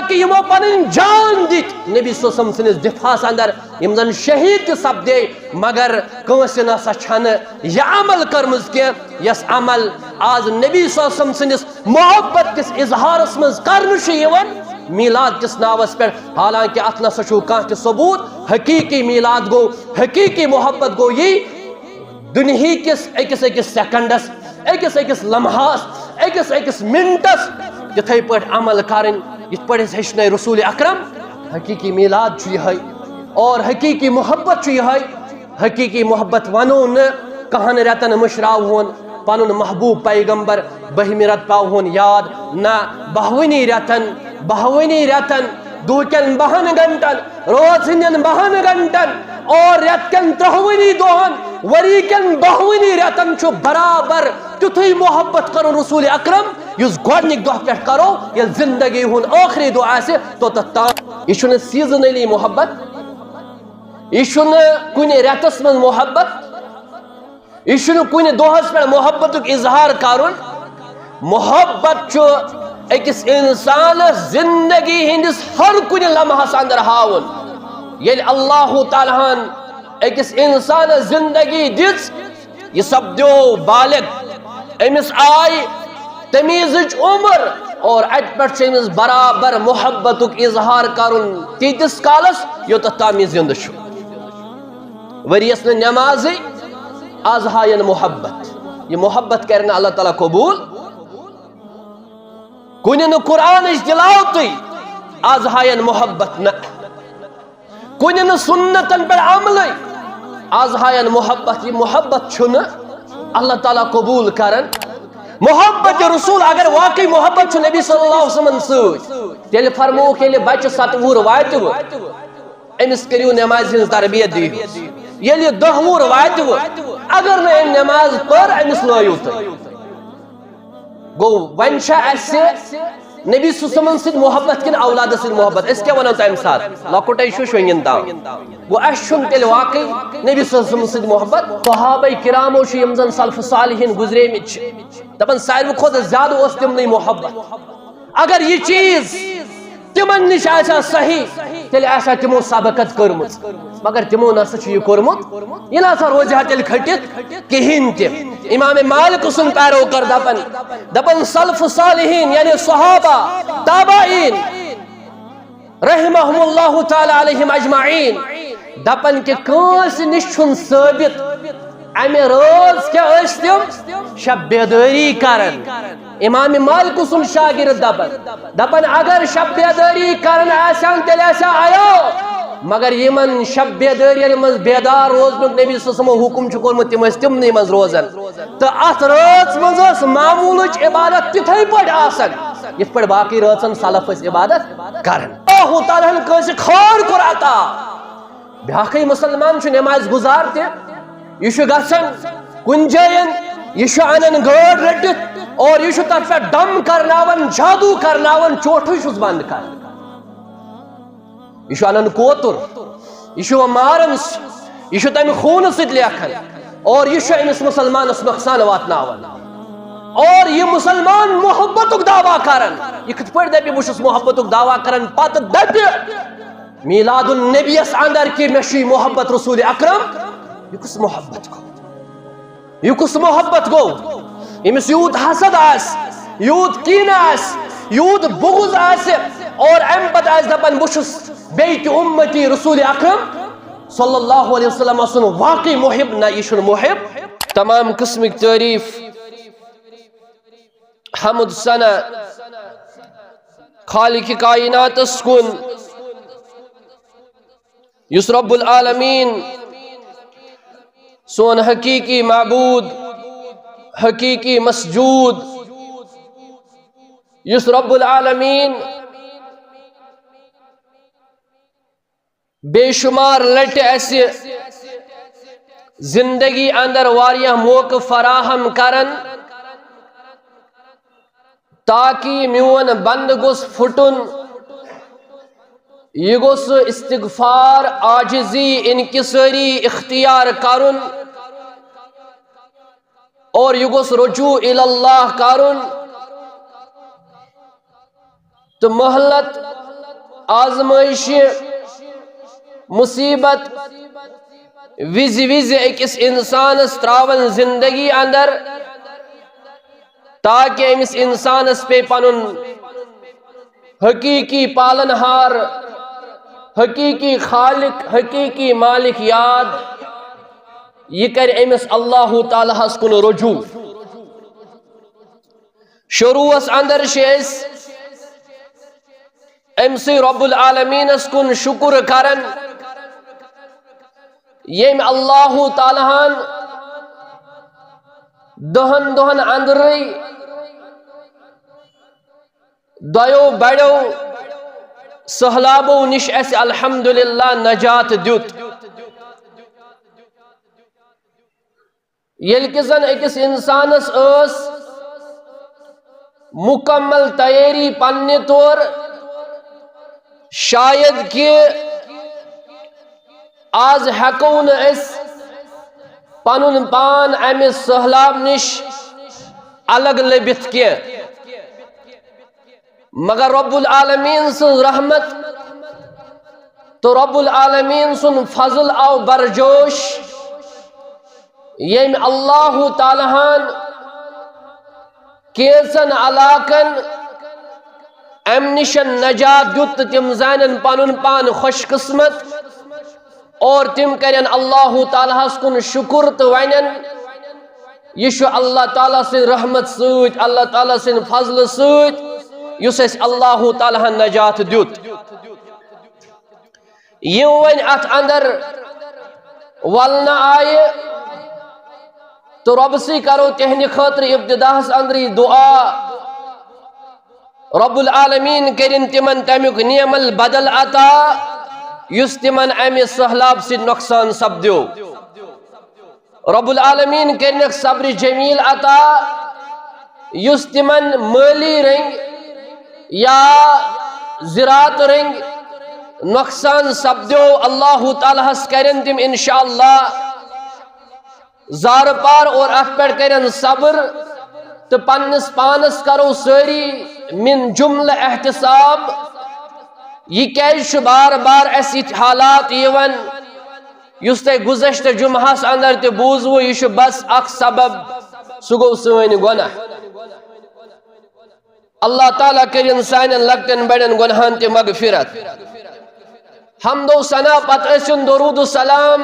کہ یمو پنن جان دت نبی صلی اللہ علیہ وسلم سنس دفاعس اندر یم زن شہید سپدے مگر کنس نسا چھن یہ عمل کرمز کی یس عمل آز نبی صلی اللہ علیہ وسلم سنس محبت کس اظہارس مز کرن میلاد کس ناوس پر حالانکہ ات نسا چھو کانٛہہ تہِ ثبوت حقیقی میلاد گو حقیقی محبت گو یہ دنہی کس اکس سیکنڈس اکس لمحاس اکس منٹس یتھے پٹ عمل کرن یت پٹ ہیچن رسول اکرم حقیقی میلاد چھو یہ اور حقیقی محبت چھو یہ حقیقی محبت ونو نہ کہن رتن مشراو ہون پنن محبوب پیغمبر بہمی رت پاو ہون یاد نہ بہونی رتن دوکن 12 گھنٹن روز ہندین 12 گھنٹن اور رت کن 30 دہن وری کن 12 رتن چھو برابر تیتھے محبت کرو رسول اکرم یس گۄڈنِک دۄہ پٮ۪ٹھ کرو ییٚلہِ زندگی ہُنٛد ٲخری دۄہ آسہِ توٚتتھ تام یہ چھُنہٕ سیزنلی محبت یہ چھُنہٕ کُنہِ رٮ۪تس منٛز محبت یہ چھُنہٕ کُنہِ دۄہس پٮ۪ٹھ محبتُک اظہار کرُن محبت چھُ أکِس انسانس زندگی ہندس ہر کُنہِ لمحس اندر ہاوُن ییٚلہِ اللہ تعالیٰ ہن أکِس انسانس زندگی دِژ یہ سپدیو بالغ امس آئی تمیزچ عمر اور ات پہ امس برابر محبتک اظہار کرن تیتس کالس یوتھ تام یہ زندہ چھُ وریس نہ نمازی آز ہاین محبت یہ محبت کرنا اللہ تعالیٰ قبول کن نہ قرآن تلاوتی آز ہاین محبت نہ کن نہ سنتن پہ عمل آز ہاین محبت یہ محبت چھُنہ اللہ تعالیٰ قبول کرن محبت رسول اگر واقعی محبت چھُ نبی صلی اللہ علیہ وسلم سۭتۍ تیٚلہِ فرمووُکھ ییٚلہِ بچہ 7 وُہُر واتہِ أمِس کٔرِو نمازِ ہٕنٛز تربیت دِیِو ییٚلہِ 10 وُہُر واتہِ اگر نہٕ أمۍ نماز پٔر أمِس لٲیِو تُہۍ گوٚو وۄنۍ چھا اَسہِ نبی صلی اللہ علیہ وسلم سۭتۍ محبت کِنہٕ اولادس سۭتۍ محبت أسۍ کیٛاہ وَنو تَمہِ ساتہٕ لۄکُٹے چھُ شۄنٛگِن تام گوٚو اَسہِ چھُنہٕ تیٚلہِ واقعی نبی صلی اللہ علیہ وسلم سۭتۍ محبت صحابہ کرامو چھِ یِم زن سلف صالحین گُزریمٕتۍ چھِ دپان ساروی کھۄتہٕ زیادٕ اوس تِمنٕے محبت اگر یہ چیز تمن نش آسا صحیح تیٚلہِ آسا تِمو سبقت کٔرمٕژ مگر تِمو نسا چھُ یہِ کوٚرمُت یہِ نسا روزِ ہا تیٚلہِ کھٔٹِتھ کِہیٖنۍ تہِ امام مالک سُنٛد پیروکر دپان سلف صالحین یعنی صحابہ تابعین رحمہم اللہ تعالیٰ علیہم اجمعین دپان کہ کٲنٛسہِ نِش چھُنہٕ ثٲبت امہِ رٲژ کیٛاہ ٲسۍ تِم شب بیدٲری کران امام مالک سُنٛد شاگرد دپان اگر شب بیدٲری کران آسان تیٚلہِ آسیا عیو مگر یمن شب بیدٲری منٛز بیدار روزنُک نبی صلی اللہ علیہ وسلم حکم چھُ کوٚرمُت تِم ٲسۍ تِمنٕے منٛز روزان تہٕ اتھ رٲژ منٛز ٲس معموٗلٕچ عبادت تِتھے پٲٹھۍ آسان یِتھ پٲٹھۍ باقٕے رٲژن سلف ٲسۍ عبادت کران اللہ تعالیٰ ہن کٲنٛسہِ خٲر کوٚر عطا بیٛاکھٕے مُسلمان چھُ نٮ۪مازِ گُزار تہِ یہ چھُ گژھان کُنہِ جاین یہ چھُ انان گٲڑ رٔٹِتھ اور یہ چھُ تتھ پٮ۪ٹھ دم کرناوان جادو کرناوان چوٹھٕے چھُس بنٛد کران یہ چھُ انان کوتُر یہ چھُ ماران یہ چھُ تمہِ خوٗنہٕ سۭتۍ لیکھان اور یہ چھُ أمِس مُسلمانس نۄقصان واتناوان اور یہ مسلمان محبتُک دعویٰ کران یہ کِتھ پٲٹھۍ دپہِ بہٕ چھُس محبتُک دعویٰ کران پتہٕ دپہِ میلاد النبیس اندر کہ مےٚ چھُ محبت رسول اکرم یہ کُس محبت گو یہ کُس محبت گو امس یوت حسد آس یوت کین آس یوت بغض آس اور ام پتہ آس دپان بہ چھُس بیٚیہِ تہِ اُمتی رسول اکرم صلی اللہ علیہ وسلم سُن واقعی محب نہ یہ چھُنہٕ محب تمام قسمٕکۍ تعریف حمد ثنا خالق کائناتس کُن یُس رب العالمین سون حقیقی معبود حقیقی مسجود یُس رب العالمین بے شمار لٹہِ اسہِ زندگی اندر واریاہ موقع فراہم کرن تاکہ میون بند گوٚژھ پھُٹُن یہ گوٚژھ استغفار عاجزی انکساری اختیار کرن اور یہ گوٚژھ رجوع اللہ کرن تو مہلت آزمائش مصیبت وز وز اکس انسانس تراون زندگی اندر تاکہ امس انسانس پہ پنن حقیقی پالنہار حقیقی خالق حقیقی مالک یاد یہ کر امس اللہ تعالیٰ ہس کن رجوع شروع اندر شیس امسی رب العالمین اس کن شکر کرن یم اللہ تعالیٰ دہن اندری دیو بڑو سہلابو نش اس الحمدللہ نجات دیت یل کزن اکس انسانس اس مکمل تیاری پنی طور شاید کہ آز ہیکون اس پنن پان امس سہلاب نش الگ لبت کی مگر رب العالمین سن رحمت تو رب العالمین سن فضل او برجوش یم اللہ تعالیٰ کیسن علاقن ام نشن نجات دیت تم زانن پنن پان خوش قسمت اور تم کرن اللہ تعالیٰ کن شکر تو ونن یہ اللہ تعالیٰ سے رحمت سوت اللہ تعالیٰ سے فضل سوت یس اس اللہ تعالیٰ نجات دیت یہ ون ات اندر ولنا آئے تو رب سی کرو تہنی خاطر ابتداء اندری دعا رب العالمین کرن تمن تمیک نعم البدل عطا یس تمن امی سہلاب سے نقصان سپدیو رب العالمین کرنک صبر جمیل عطا یس تمن مالی رنگ یا زراعت رنگ نقصان سپدیو اللہ تعالیٰ کرن تم انشاءاللہ زار پار اور ات پر کرن صبر تو پنس پانس کرو ساری من جملہ احتساب یہ کیش بار بار ایسی حالات یون یس تے گزشتہ جمعہس اندر تے بوزو یہ بس اک سبب سگو سوین گناہ اللہ تعالیٰ کرن سانن لگتن بڑن گناہن تے مغفرت حمد و ثنا پت اسن درود و سلام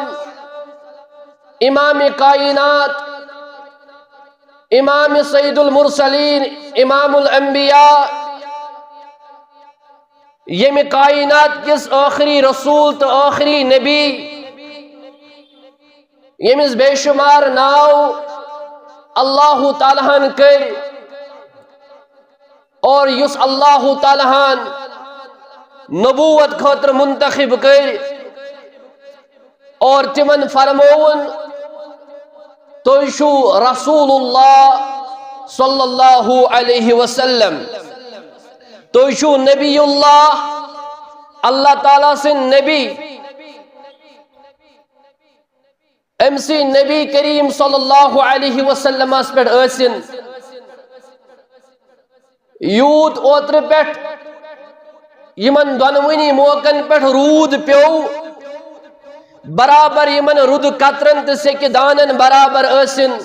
امام کائنات امام سید المرسلین امام الانبیاء یم کائنات کس آخری رسول تو آخری نبی یمس بے شمار ناو اللہ تعالیٰ کر اور یس اللہ تعالیٰ نبوت خاطر منتخب کر اور تمن فرمون تو شو رسول اللہ صلی اللہ علیہ وسلم تو شو نبی اللہ تعالیٰ سے نبی امسی نبی کریم صلی اللہ علیہ وسلم اس پر اسن یود اوتر پیٹ یمن دونونی موقعن پیٹ رود پیو برابر یمن رود قطرن تسک دانن برابر اسن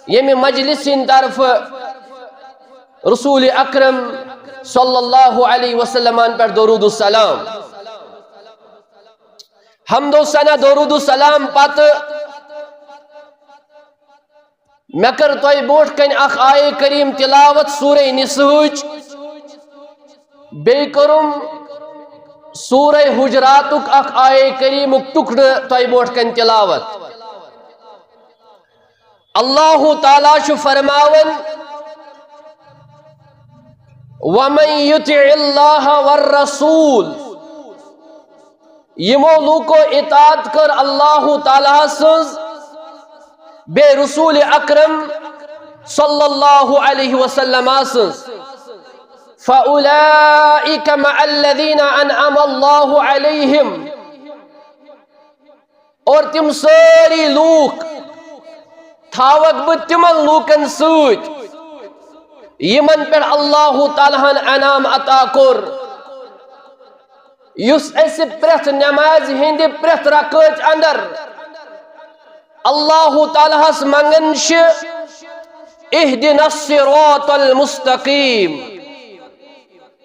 یمی مجلسین طرف رسول اکرم صلی اللہ علیہ وسلم پر درود السلام حمد و ثنا درود السلام پت مکر توئی بوٹ کن اخ آئے کریم تلاوت سورہ نسوچ بے کرم سورہ حجراتک اخ آئے کریم ٹکڑ توئی بوٹ کن تلاوت اللہ تعالیٰ شو فرماون وَمَن يُطِعِ اللَّهَ وَالرَّسُولِ یمو لوکو اطاعت کر اللہ تعالیٰ سز بے رسول اکرم صلی اللہ علیہ وسلم سز فَأُولَئِكَ مَعَ الَّذِينَ أَنْعَمَ اللَّهُ عَلَيْهِمْ اور تم ساری لوک تھاوک بتمن لوکن سوت یمن پر اللہ تعالیٰ انعام عطا کر یس اسہ پریت نماز ہند پریت رکعت اندر اللہ تعالیٰ ہس منگن اہدنا الصراط المستقیم،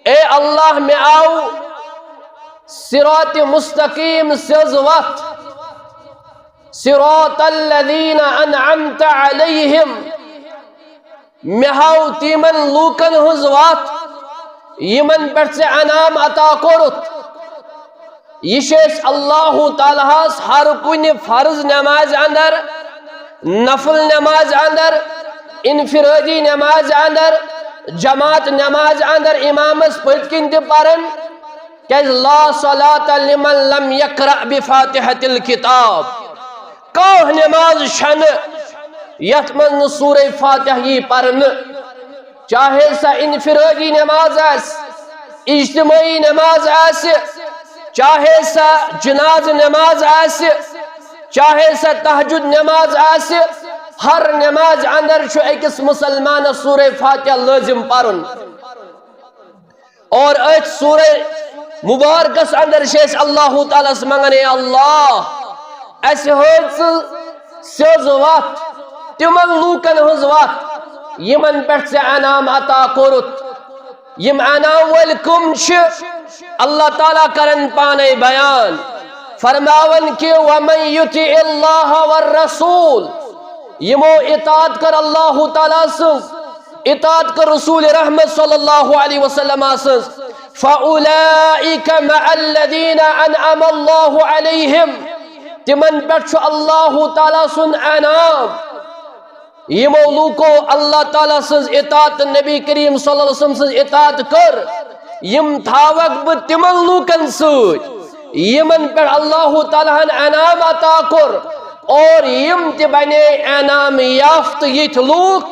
اے اللہ میں آو صراط مستقیم سز وقت، صراط الذین انعمت علیہم، میں ہاو تیمن لوکن ہز وقت یمن پر سے انعام عطا کرت۔ یہ اللہ تعالیٰ ہر کن فرض نماز اندر، نفل نماز اندر، انفرادی نماز اندر، جماعت نماز اندر امامس پت کن تہ پرن کہ لا صلاة لمن لم یقرأ بفاتحة الکتاب، کانٛہہ نماز چھن یتھ من سورہ فاتحہ پرن، چاہے سا انفرادی نماز آس، اجتماعی نماز آس، چاہے سا جناز نماز آس، چاہے سا تہجد نماز آس، ہر نماز اندر چھو ایکس مسلمان سورہ فاتحہ لازم پرن۔ اور ایت سورہ مبارکس اندر شیش اللہ تعالیٰ سے منگنے اللہ ایسے ہوت سیز وقت تمن لوکن ہز وقت یمن پیٹھ سے انعام عطا کرت، یم انعام والکم اللہ تعالیٰ کرن پانے بیان، فرماون کہ وَمَن يُطِعِ اللَّهَ وَالرَّسُولِ، یمو اطاعت کر اللہ تعالیٰ سنز، اطاعت کر رسول رحمت صلی اللہ علیہ وسلم سنز، فَأُولَئِكَ مَعَ الَّذِينَ أَنْعَمَ اللَّهُ عَلَيْهِمْ، تمن پیٹھ اللہ تعالیٰ سن انعام، یمو لوکو اللہ تعالیٰ سنز اطاعت نبی کریم صلی اللہ علیہ وسلم سنز اطاعت کر، یم تھاوک بہ تمن لوکن سوت یمن پر اللہ تعالیٰ انعام عطا کر، اور یم تہ بنے انعام یافت یت لوک،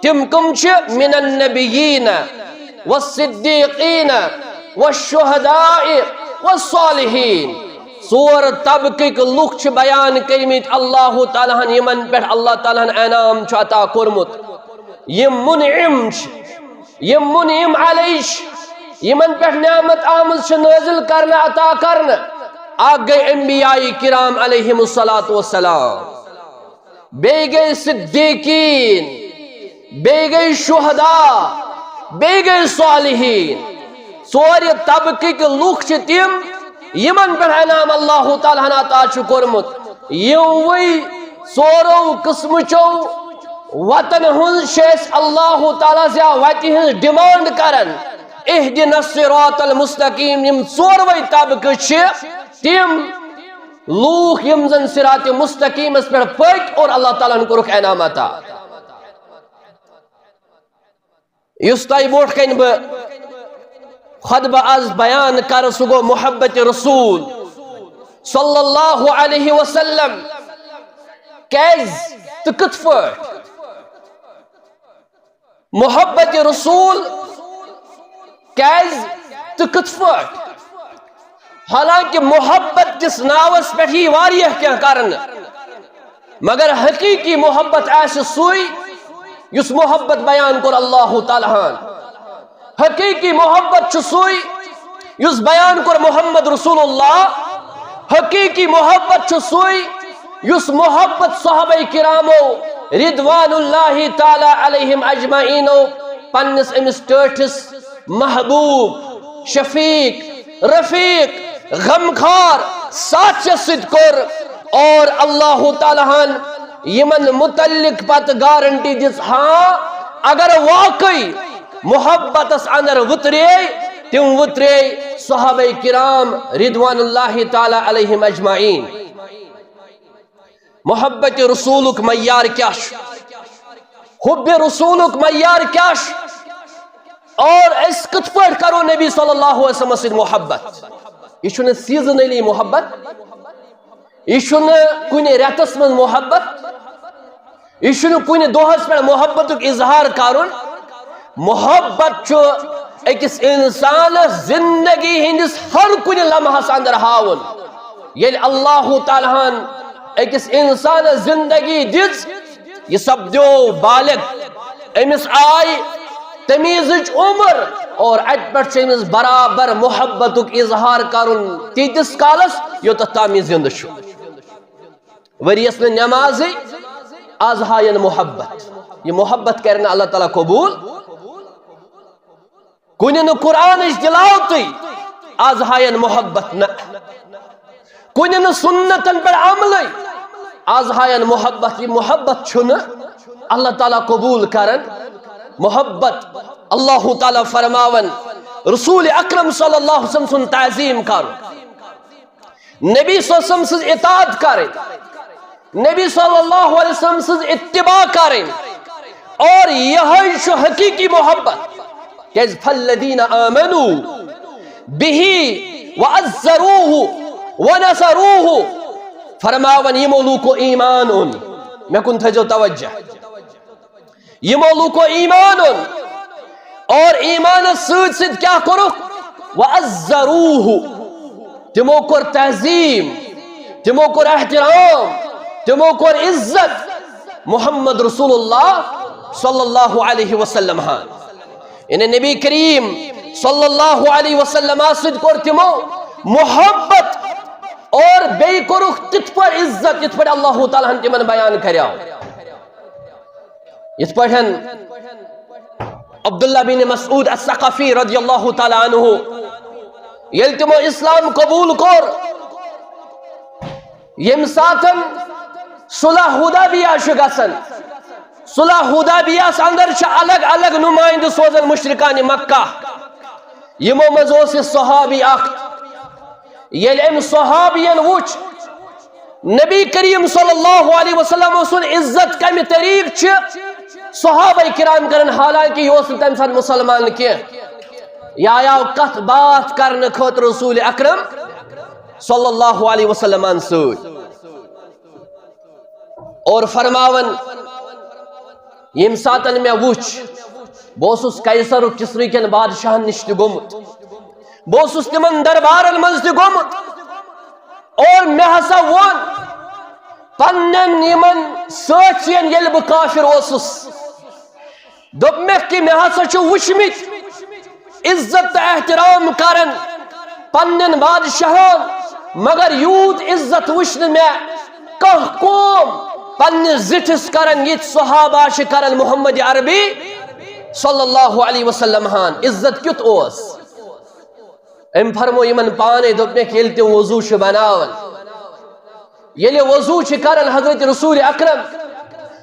تم کم چھ من النبیین والصدیقین والشہداء والصالحین، ژور طبقک لوک چھ بیان کرمت اللہ تعالیٰ یمن پر اللہ تعالیٰ انعام چھ عطا کرمت، یم منعم یم منعم علیش، یمن پر نعمت آمد چھ نازل کرنا عطا کرنا، آگے انبیاء کرام علیہم السلام، بے گئے صدیقین، بے گئے شہداء، بے گئے صالحین، ژور طبقے کے لوک چھ تم یمن پر انعام اللہ تعالیٰ عطا چھ کرمت، یم وی ژورو قسم چو وطن ہن شیس اللہ تعالیٰ سے وطن ہن ڈیمانڈ کرن اہدنا الصراط المستقیم، یم ژوروے طبقہ چھ تم لوک یم زن صراط مستقیم اس پر پک اور اللہ تعالیٰ نے کرک انعام عطا۔ یس تائی بوٹ کن بہ خطبہ از بیان کر سہ گو محبت رسول صلی اللہ علیہ وسلم، کیز تو کت پٲٹھۍ محبت رسول کیز تو کت پٲٹھۍ، حالانکہ محبت کس ناوس پہ ہی واریاہ کیا کرن، مگر حقیقی محبت ایسے سوئی یس محبت بیان کر اللہ تعالیٰ، حقیقی محبت چھ سوئی یس بیان کر محمد رسول اللہ، حقیقی محبت چھ سوئی یس محبت صحابہ کرامو رضوان اللہ تعالیٰ علیہم اجمعینو پنس امس ٹاٹھس محبوب شفیق رفیق غمخار ساتھ ست کر، اور اللہ تعالیٰ یمن متعلق پت گارنٹی دس ہاں اگر واقعی محبت اندر وترے تم وترے صحابہ کرام رضوان اللہ تعالیٰ علیہم اجمعین۔ محبت رسولک معیار کیا حب رسولک معیار کیا، اور اس کت پٲٹھۍ کرو نبی صلی اللہ علیہ وسلم سۭتۍ محبت، یہ چھُنہٕ سیزنلی محبت، یہ چھُنہٕ کُنہِ رٮ۪تس منٛز محبت، یہ چھُنہٕ کُنہِ دۄہس پٮ۪ٹھ محبتُک اظہار کرُن، محبت چھُ أکِس اِنسانس زندگی ہندس ہر کُنہِ لمحس اندر ہاوُن، ییٚلہِ اللہ تعالیٰ ہن أکِس اِنسانس زندگی دِژ، یہ سپدیو بالغ، أمِس آیہِ تمیٖزٕچ عمر، اور ات پہ برابر محبت اظہار کرن تیتس کالس یوت تام زند وریس نماز آز ہائن محبت یہ محبت کرنا اللہ تعالیٰ قبول کن قرآن تلاوت آز ہائن محبت نہ کن سنتن پر عمل آز ہائن محبت یہ محبت چھن اللہ تعالیٰ قبول کرن محبت اللہ تعالیٰ فرماون رسول اکرم صلی اللہ علیہ وسلم سن تعظیم کر نبی صلی اللہ علیہ وسلم سن اطاعت کریں نبی صلی اللہ علیہ وسلم سن اتباع کریں اور یہ شو حقیقی محبت کہ فالذین آمنوا به وعزروه ونصروه فرماون یہ مولو کو ایمان میں کن تھا جو توجہ یہ مولو کو ایمان اور ایمان سید سید کیا کرو وعزروه تمو کر تعظیم تمو کر احترام تمو کر عزت محمد رسول اللہ صلی اللہ علیہ وسلم انہیں نبی کریم صلی اللہ علیہ وسلم سید کر تمو محبت اور بے کرخ تت پر عزت یت پر اللہ تعالیٰ ہن تمن بیان کریاو یت پر ہن عبداللہ بن مسعود الثقفی رضی اللہ تعالیٰ عنہ یل تمو اسلام قبول کر یم ساتن صلح حدیبیہ گژھن صلح حدیبیہ اندر الگ الگ نمائند سوزن مشرکان مکہ یمو مز صحابی اخ یل ام صحابین وچ نبی کریم صلی اللہ علیہ وسلم سن عزت کم طریق چھ صحابہ کرام کرن حالانکہ یہ تم سات مسلمان کی یا کت بات کرنے خاطر رسول اکرم صلی اللہ علیہ وسلم سۭتۍ اور فرماون یم ساتن میں وچ بوسس قیصر کسری کن بادشاہن نش تہ گومت بوسس تمن دربارن مز تہ گومت اور میں ہسا ون پنن یمن سچین یل بہ کافر اوسس دپ میں کہ میں ہسا چھ وچھمت عزت احترام کرن پنن بادشاہن مگر یوت عزت وچھن میں کہ قوم پنس زٹھس کرن یت صحابہ کرن محمد عربی صلی اللہ علیہ وسلم عزت کیت اوس ام فرمو یمن پانے دپنے کہ یل تم وضو بناون یل وضو کرن حضرت رسول اکرم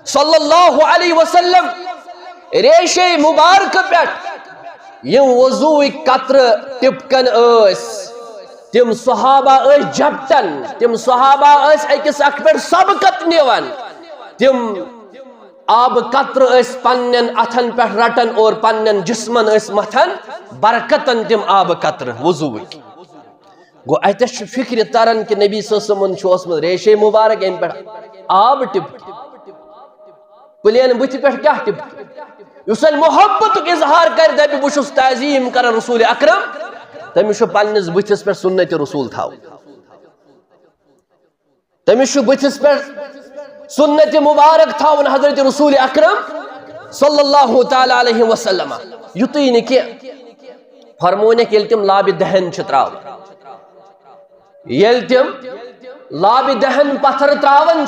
صلی اللہ علیہ وسلم ریشے مبارک پہ یم وضو قطر ٹپکن تم صحابہ جبٹن تم صحابہ اکس اک پہ سبقت نیوان تم آب قطر پنن اتھن پہ رٹن اور پنن جسمن متھن برکتن تم آب قطر وضو گو اتس فکر تران کہ نبی صلی اللہ علیہ وسلم ریشے مبارک ام پہ آب ٹپ پلین بت پہ کیا ٹپ اس محبت اظہار کر دپہ بہت تعظیم کران رسول اکرم تمس پنس بتس پہ سنت رسول تھو تمس بتس پہ سنت مبارک تھون حضرت رسول اکرم صلی اللہ تعالی علیہ وسلم یوتی نکی فرمونک یل تم لاب دہن تراو یل تم لاب دہن پتھر تراون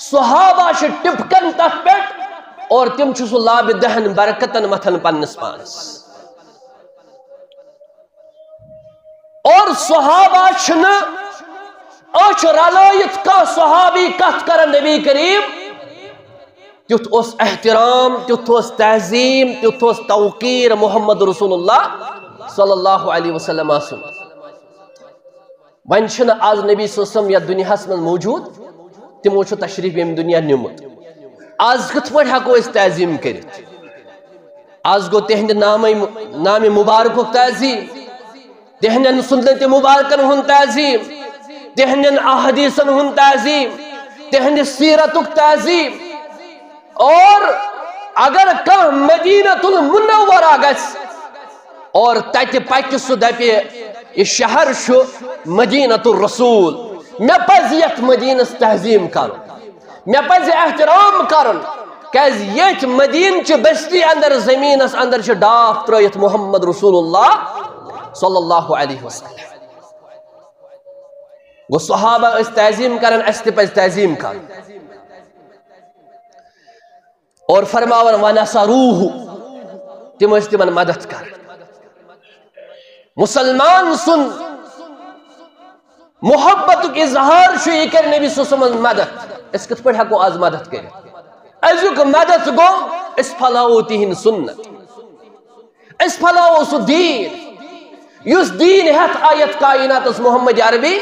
صحابہ ٹپکن تک پہ اور تم سو لاب دہن برکتن متھن پنس پانس اور صحابہ چھنا اچھ رلائت کا صحابی کت کرن نبی کریم تیت اس احترام تیت اس تہذیم تیت اس توقیر محمد رسول اللہ صلی اللہ علیہ وسلم آسن ون چھنا آز نبی صلی اللہ علیہ وسلم یا دنیا میں موجود تمو چھ تشریف یم دنیا نمت آز کت پہ ہکو اس تعظیم کرت آز گو تہند نام مبارک تعظیم تہندن سنت مبارکن ہن تعظیم تہندن احادیثن ہن تعظیم تہند سیرت تعظیم اور اگر کہ مدینہ المنورہ گس اور تت پکہ سہ دپہ یہ شہر شو مدینہ الرسول میں پز یت مدینس تہظیم کرن میں پز احترام کرن کیز یت مدین چ بستی اندر زمینس اندر چ ڈاک ترایت محمد رسول اللہ صلی اللہ علیہ وسلم. گو صحابہ اس تعظیم کرن اس تہ پز تعظیم کرن. اور فرماون ونصروہ تم اس تمن مدد کر. مسلمان سن محبت کی اظہار شو یہ کر نبی صلی اللہ علیہ وسلم مدد. اس کت پڑھ ہکو آز مدد کر. ازیک مدد گو اس پھلاو تہن سنت، اس پھلاو سو دین یس دین ہتھ آیت کائنات اس محمد عربی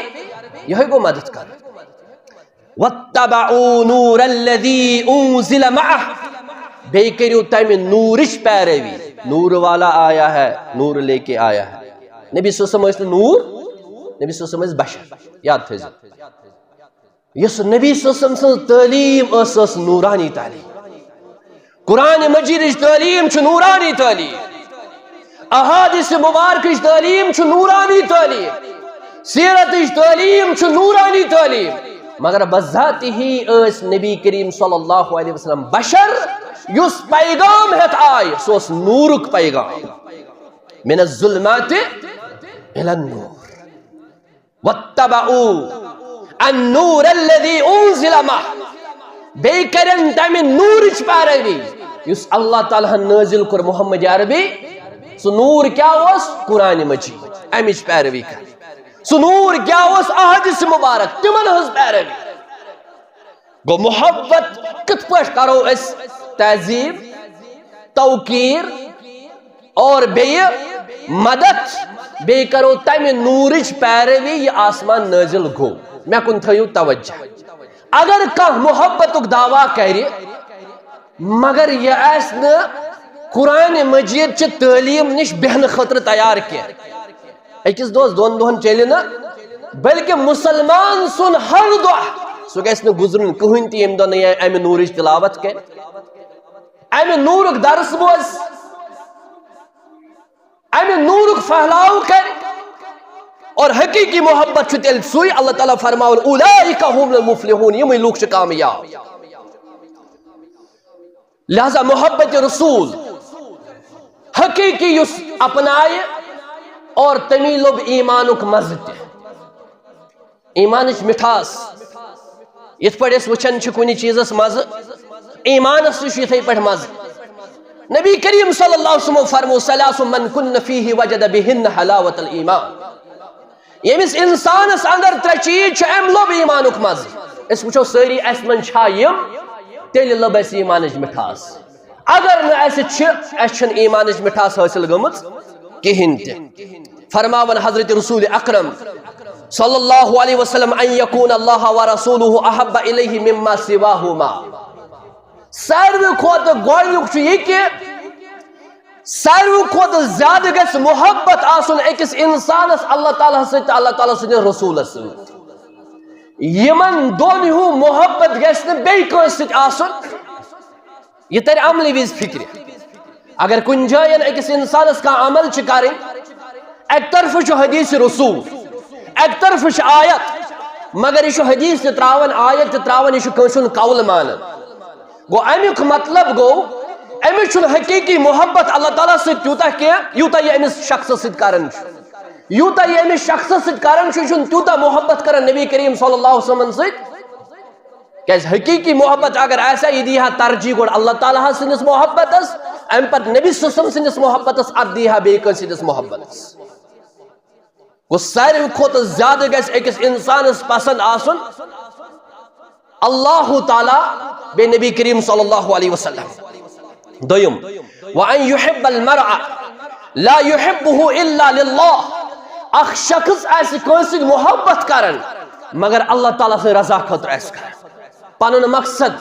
یہ گو مدد کر. واتبعوا نور الذی انزل معہ بے کریو تم نورش پیروی. نور والا آیا ہے، نور لے کے آیا ہے. نبی صلی اللہ علیہ وسلم نور، نبی صلی اللہ علیہ وسلم بشر. یاد تھے یس نبی صلی اللہ علیہ وسلم تعلیم اس نورانی تعلیم. قرآن مجید تعلیم چھ نورانی تعلیم، احادیث مبارک تعلیم چھ نورانی تعلیم، سیرت تعلیم چھ نورانی تعلیم. مگر بذات ہی اس نبی کریم صلی اللہ علیہ وسلم بشر یس پیغام ہت آئی سوس نورک پیغام. من الظلمات الى النور واتبعوا النور الذي انزل معه بے کرن تم نورچ پیروی یس اللہ تعالیٰ نازل کر محمد عربی. سو نور کیا اس قرآن مجید امچ پیروی کر. سو نور کیا اس احادیث مبارک تمن ہز پیروی. گو محبت کت پاش کرو اس تعظیم توقیر اور بے مدد بے کرو تم نورچ پیروی یہ آسمان نازل گو. میں کن تھیو توجہ. اگر کہ محبت دعویٰ کری مگر یہ ایسا قرآن مجید چھ تعلیم نش بہن خطر تیار کیا اکس دوس دون دہن چلے نا بلکہ مسلمان سن ہر دہ سو گھس نہ گزرن کہین تہ یم دہ نہ امہ نورچ تلاوت کر، امہ نورک درس بوز، امہ نورک پھہلاؤ کر. اور حقیقی محبت چھ تیل سوئی اللہ تعالیٰ فرماون اولئک هم المفلحون یم لوگ چھ کامیاب. لہذا محبت رسول حقیقی یس اپنائے اور تمی لوگ ایمانک مزد ایمانچ مٹھاس یت پڑھ اس وچن چھ کنی چیزس مز ایمانس تہ یتھے پڑھ مز. نبی کریم صلی اللہ علیہ وسلم فرمو ثلاث من کن فیہ وجد بہن حلاوت الایمان. یمس انسانس اندر ترے چیز چھ ام لب ایمانک مز. اس وچھو ساری اس من چھا یم تیل لب اس ایمانچ مٹھاس. اگر نہ اس چھن ایمانچ مٹھاس حاصل گمت کہین تہ. فرماون حضرت رسول اکرم صلی اللہ علیہ وسلم ان یکون اللہ ورسولہ احب الیہ مما سواہما. ساروی کھوت گوڑنک چھ یہ کہ ساروی کھوت زیادہ گس محبت آسن اکس انسانس اللہ تعالیٰ سۭتۍ اللہ تعالیٰ سٕنٛدِس رسولس سۭتۍ. یمن دون ہیو محبت گژھِ نہٕ بیٚیہِ کٲنٛسہِ سۭتۍ آسُن. یہ ترِ عملہِ وِزِ فکرِ. اگر کُنہِ جایہِ أکِس انسانس کانٛہہ عمل چھِ کرٕنۍ اکہِ طرفہٕ چھُ حدیث رسول اکہِ طرفہٕ چھِ آیت مگر یہ چھُ حدیث تہِ تراوان آیت تہِ تراوان یہ چھُ کٲنٛسہِ ہُنٛد قول مانان. گو امیُک مطلب گو امس چھُنہٕ حقیقی محبت اللہ تعالیٰ سۭتۍ تیوٗتاہ کینٛہہ یوٗتاہ یہِ أمِس شخصس سۭتۍ کران چھُ. یوٗتاہ یہِ أمِس شخصس سۭتۍ کران چھُ یہِ چھُنہٕ تیوٗتاہ محبت کران نبی کریم صلی اللہ علیہ وسلم سۭتۍ. کیٛازِ حقیقی محبت اگر آسہِ یہِ دی ہا ترجیح گۄڈٕ اللہ تعالیٰ سٕنٛدِس محبتس امہِ پتہٕ نبی صلی اللہ علیہ وسلم سٕنٛدِس محبتس ادٕ دی ہا بیٚیہِ کٲنٛسہِ ہٕنٛدِس محبتس. گوٚو ساروی کھۄتہٕ زیادٕ گژھِ أکِس انسانس پسند آسُن اللہ تعالیٰ بیٚیہِ نبی کریم صلی اللہ علیہ وسلم. دویم وَأَن يُحِبَّ الْمَرْءَ لَا يُحِبُّهُ إِلَّا لِلَّهِ. اکھ شخص آسہِ کٲنٛسہِ محبت کران مگر اللہ تعالیٰ سٕنٛدِ رضا خٲطرٕ آسہِ کران. پنُن مقصد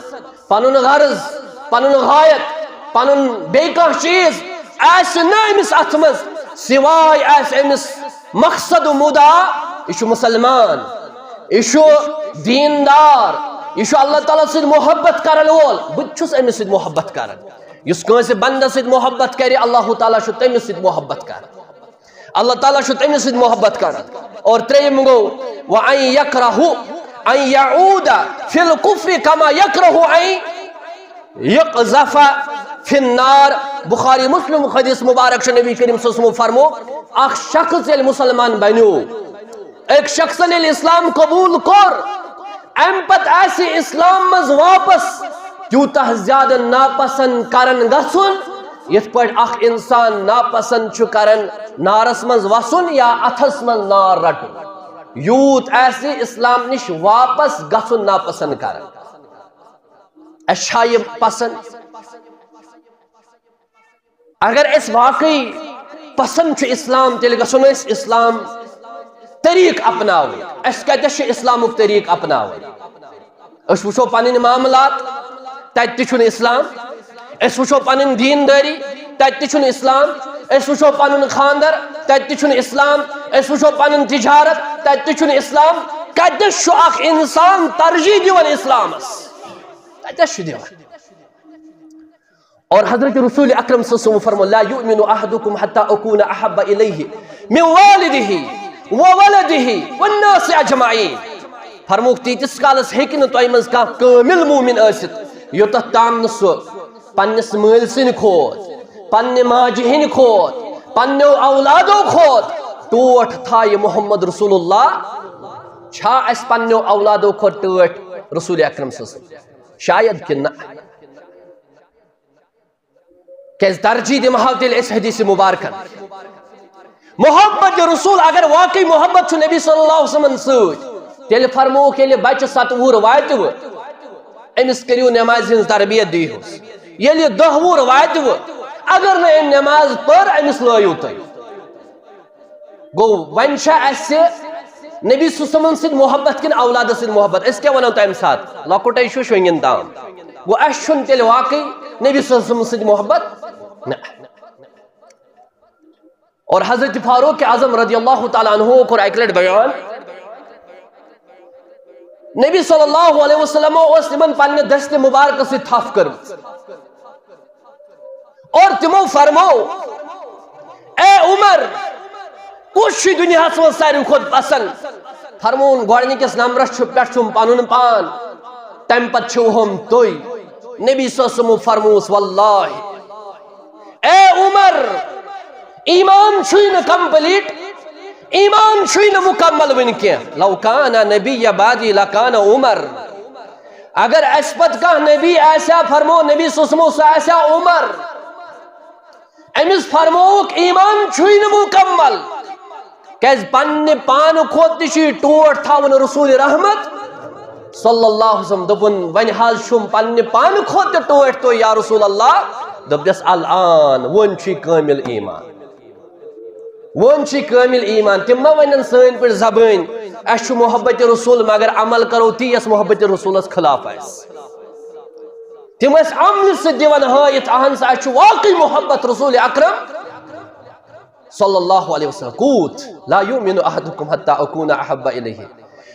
پنُن غرض پنُن غایت پنُن بیٚیہِ کانٛہہ چیٖز آسہِ نہٕ أمِس اتھ منٛز سوائے آسہِ أمِس مقصد و مدعا یہِ چھُ مسلمان، یہِ چھُ دیندار، یہ چھُ اللہ تعالیٰ سۭتۍ محبت کرن وول. بہٕ چھُس أمِس سۭتۍ محبت کران. یُس کٲنٛسہِ بندس سۭتۍ محبت کرِ اللہ تعالیٰ چھُ تٔمِس سۭتۍ محبت کران. اللہ تعالیٰ چھُ تٔمِس سۭتۍ محبت کران. اور ترٛیٚیِم گوٚو وَأَن يَكْرَهُ أَن يَعُودَ فِي الْكُفْرِ كَمَا يَكْرَهُ أَن یقذف فی النار. بخاری مسلم حدیث مبارک چھ نبی کریم صلی اللہ علیہ وسلم فرمو اخ شخص یل مسلمان بنیو ایک شخص یل اسلام قبول کر ام پت ایسی اسلام مز واپس تیوتہ زیادہ ناپسند کرن گژھن یت پہ اخ انسان ناپسند چھ کرن نارس مز وسن یا اتھس مز نار رٹن یوت ایسی اسلام نش واپس گژھن ناپسند کرن. اچھا یہ پسند اگر اس واقعی پسند چھ اسلام تیل گژھن اس اسلام طریق اپناو اس کتس اسلامک طریق اپناو اس وچھو پنن معاملات تت تہ اسلام اس وچھو پنن دینداری تت تہ اسلام اس وچھو پنن خاندر تت تہ اسلام اس وچھو پنن تجارت تت تہ اسلام کتس اخ انسان ترجیح دیوان اسلامس کتس دیوان. اور حضرت رسول اکرم صلی اللہ علیہ وسلم فرمو لا یؤمن احدکم حتی اکون احب الیہ من والدہ وولدہ والناس اجمعین. فرموک تیتس کالس ہیکن تو ایمز کا کامل مومن اسد یوتہ تام سو پنس مل سن کھوت پنہ ماجہ ہن کھوت پنو اولادو کھوت ٹوٹ تھا یہ محمد رسول اللہ چھا اس پنو اولادو کھوت ٹوٹ رسول اکرم صلی اللہ علیہ وسلم شاید کہ نہ کیس ترجیح دم ہاو تیل اس حدیث مبارکن محبت رسول اگر واقعی محبت چھو نبی صلی اللہ علیہ وسلم سوچ تیل فرمو کے لئے بچ 7 وور وائتو امس کریو نماز ہنز تربیت دیو یہ لئے 10 وور وائتو اگر نہ نماز پر امس لائیو تائی گو ونشا ایسے نبی صلی اللہ علیہ وسلم سے محبت کن اولاد سے محبت اس کیا ونو تائم ساتھ لکوٹ ایشو شوئنگن دام وہ اشن تیل واقعی نبی صلی اللہ علیہ وسلم سے محبت نہ. اور حضرت فاروق اعظم رضی اللہ تعالیٰ عنہ کو ایک بیان نبی صلی اللہ علیہ وسلم اس تمن پنہ دست مبارک سے تھاف کر اور تمو فرمو اے عمر کچھ دنیا سے ساری خود پسند فرمون گوڑنی کس نمبرس چھپیٹ چھم پانون پان تم پت چھوہم توی نبی صلی اللہ علیہ وسلم فرموس واللہ اے عمر ایمان چھوئی نہ کمپلیٹ ایمان چھوئی نہ مکمل ونکے لو کانا نبی بعدی لکان عمر اگر اسپت کا نبی ایسا فرمو نبی صلی اللہ علیہ وسلم ایسا عمر امس فرموک ایمان چھوئی نہ مکمل کیس پن پان کھوت تشی ٹوٹ تھاون رسول رحمت صلی اللہ علیہ وسلم دبن ون حال شم پن پان کھوت ٹوٹ تو یا رسول اللہ دبدس الان ون چھی کامل ایمان ون چھی کامل ایمان تم ما ونن سین پر زبان اس محبت رسول مگر عمل کرو تی اس محبت رسول اس خلاف اس تم اس عمل سے دیوان ہایت اہن سے اس واقعی محبت رسول اکرم صلی اللہ علیہ وسلم قوت لا یؤمن احدکم حتی اکون احب الیہ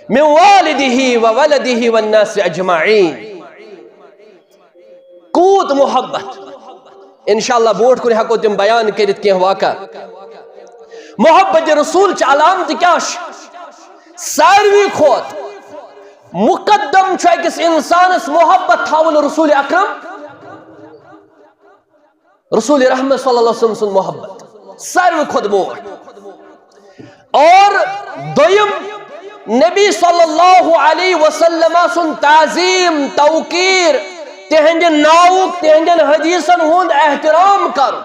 من والدہ وولدہ والناس اجمعین. قوت محبت انشاءاللہ بورڈ کو ہکو تم بیان کرت کی واقع محبت رسول چ علامت کیا ساروی کھوت مقدم چھو کس انسانس محبت تھاون رسول اکرم رسول رحمت صلی اللہ علیہ وسلم محبت ساروی کھوت مور اور دویم نبی صلی اللہ علیہ وسلم سن تعظیم توقیر تہنج ناوک تہنج حدیثن ہند احترام کر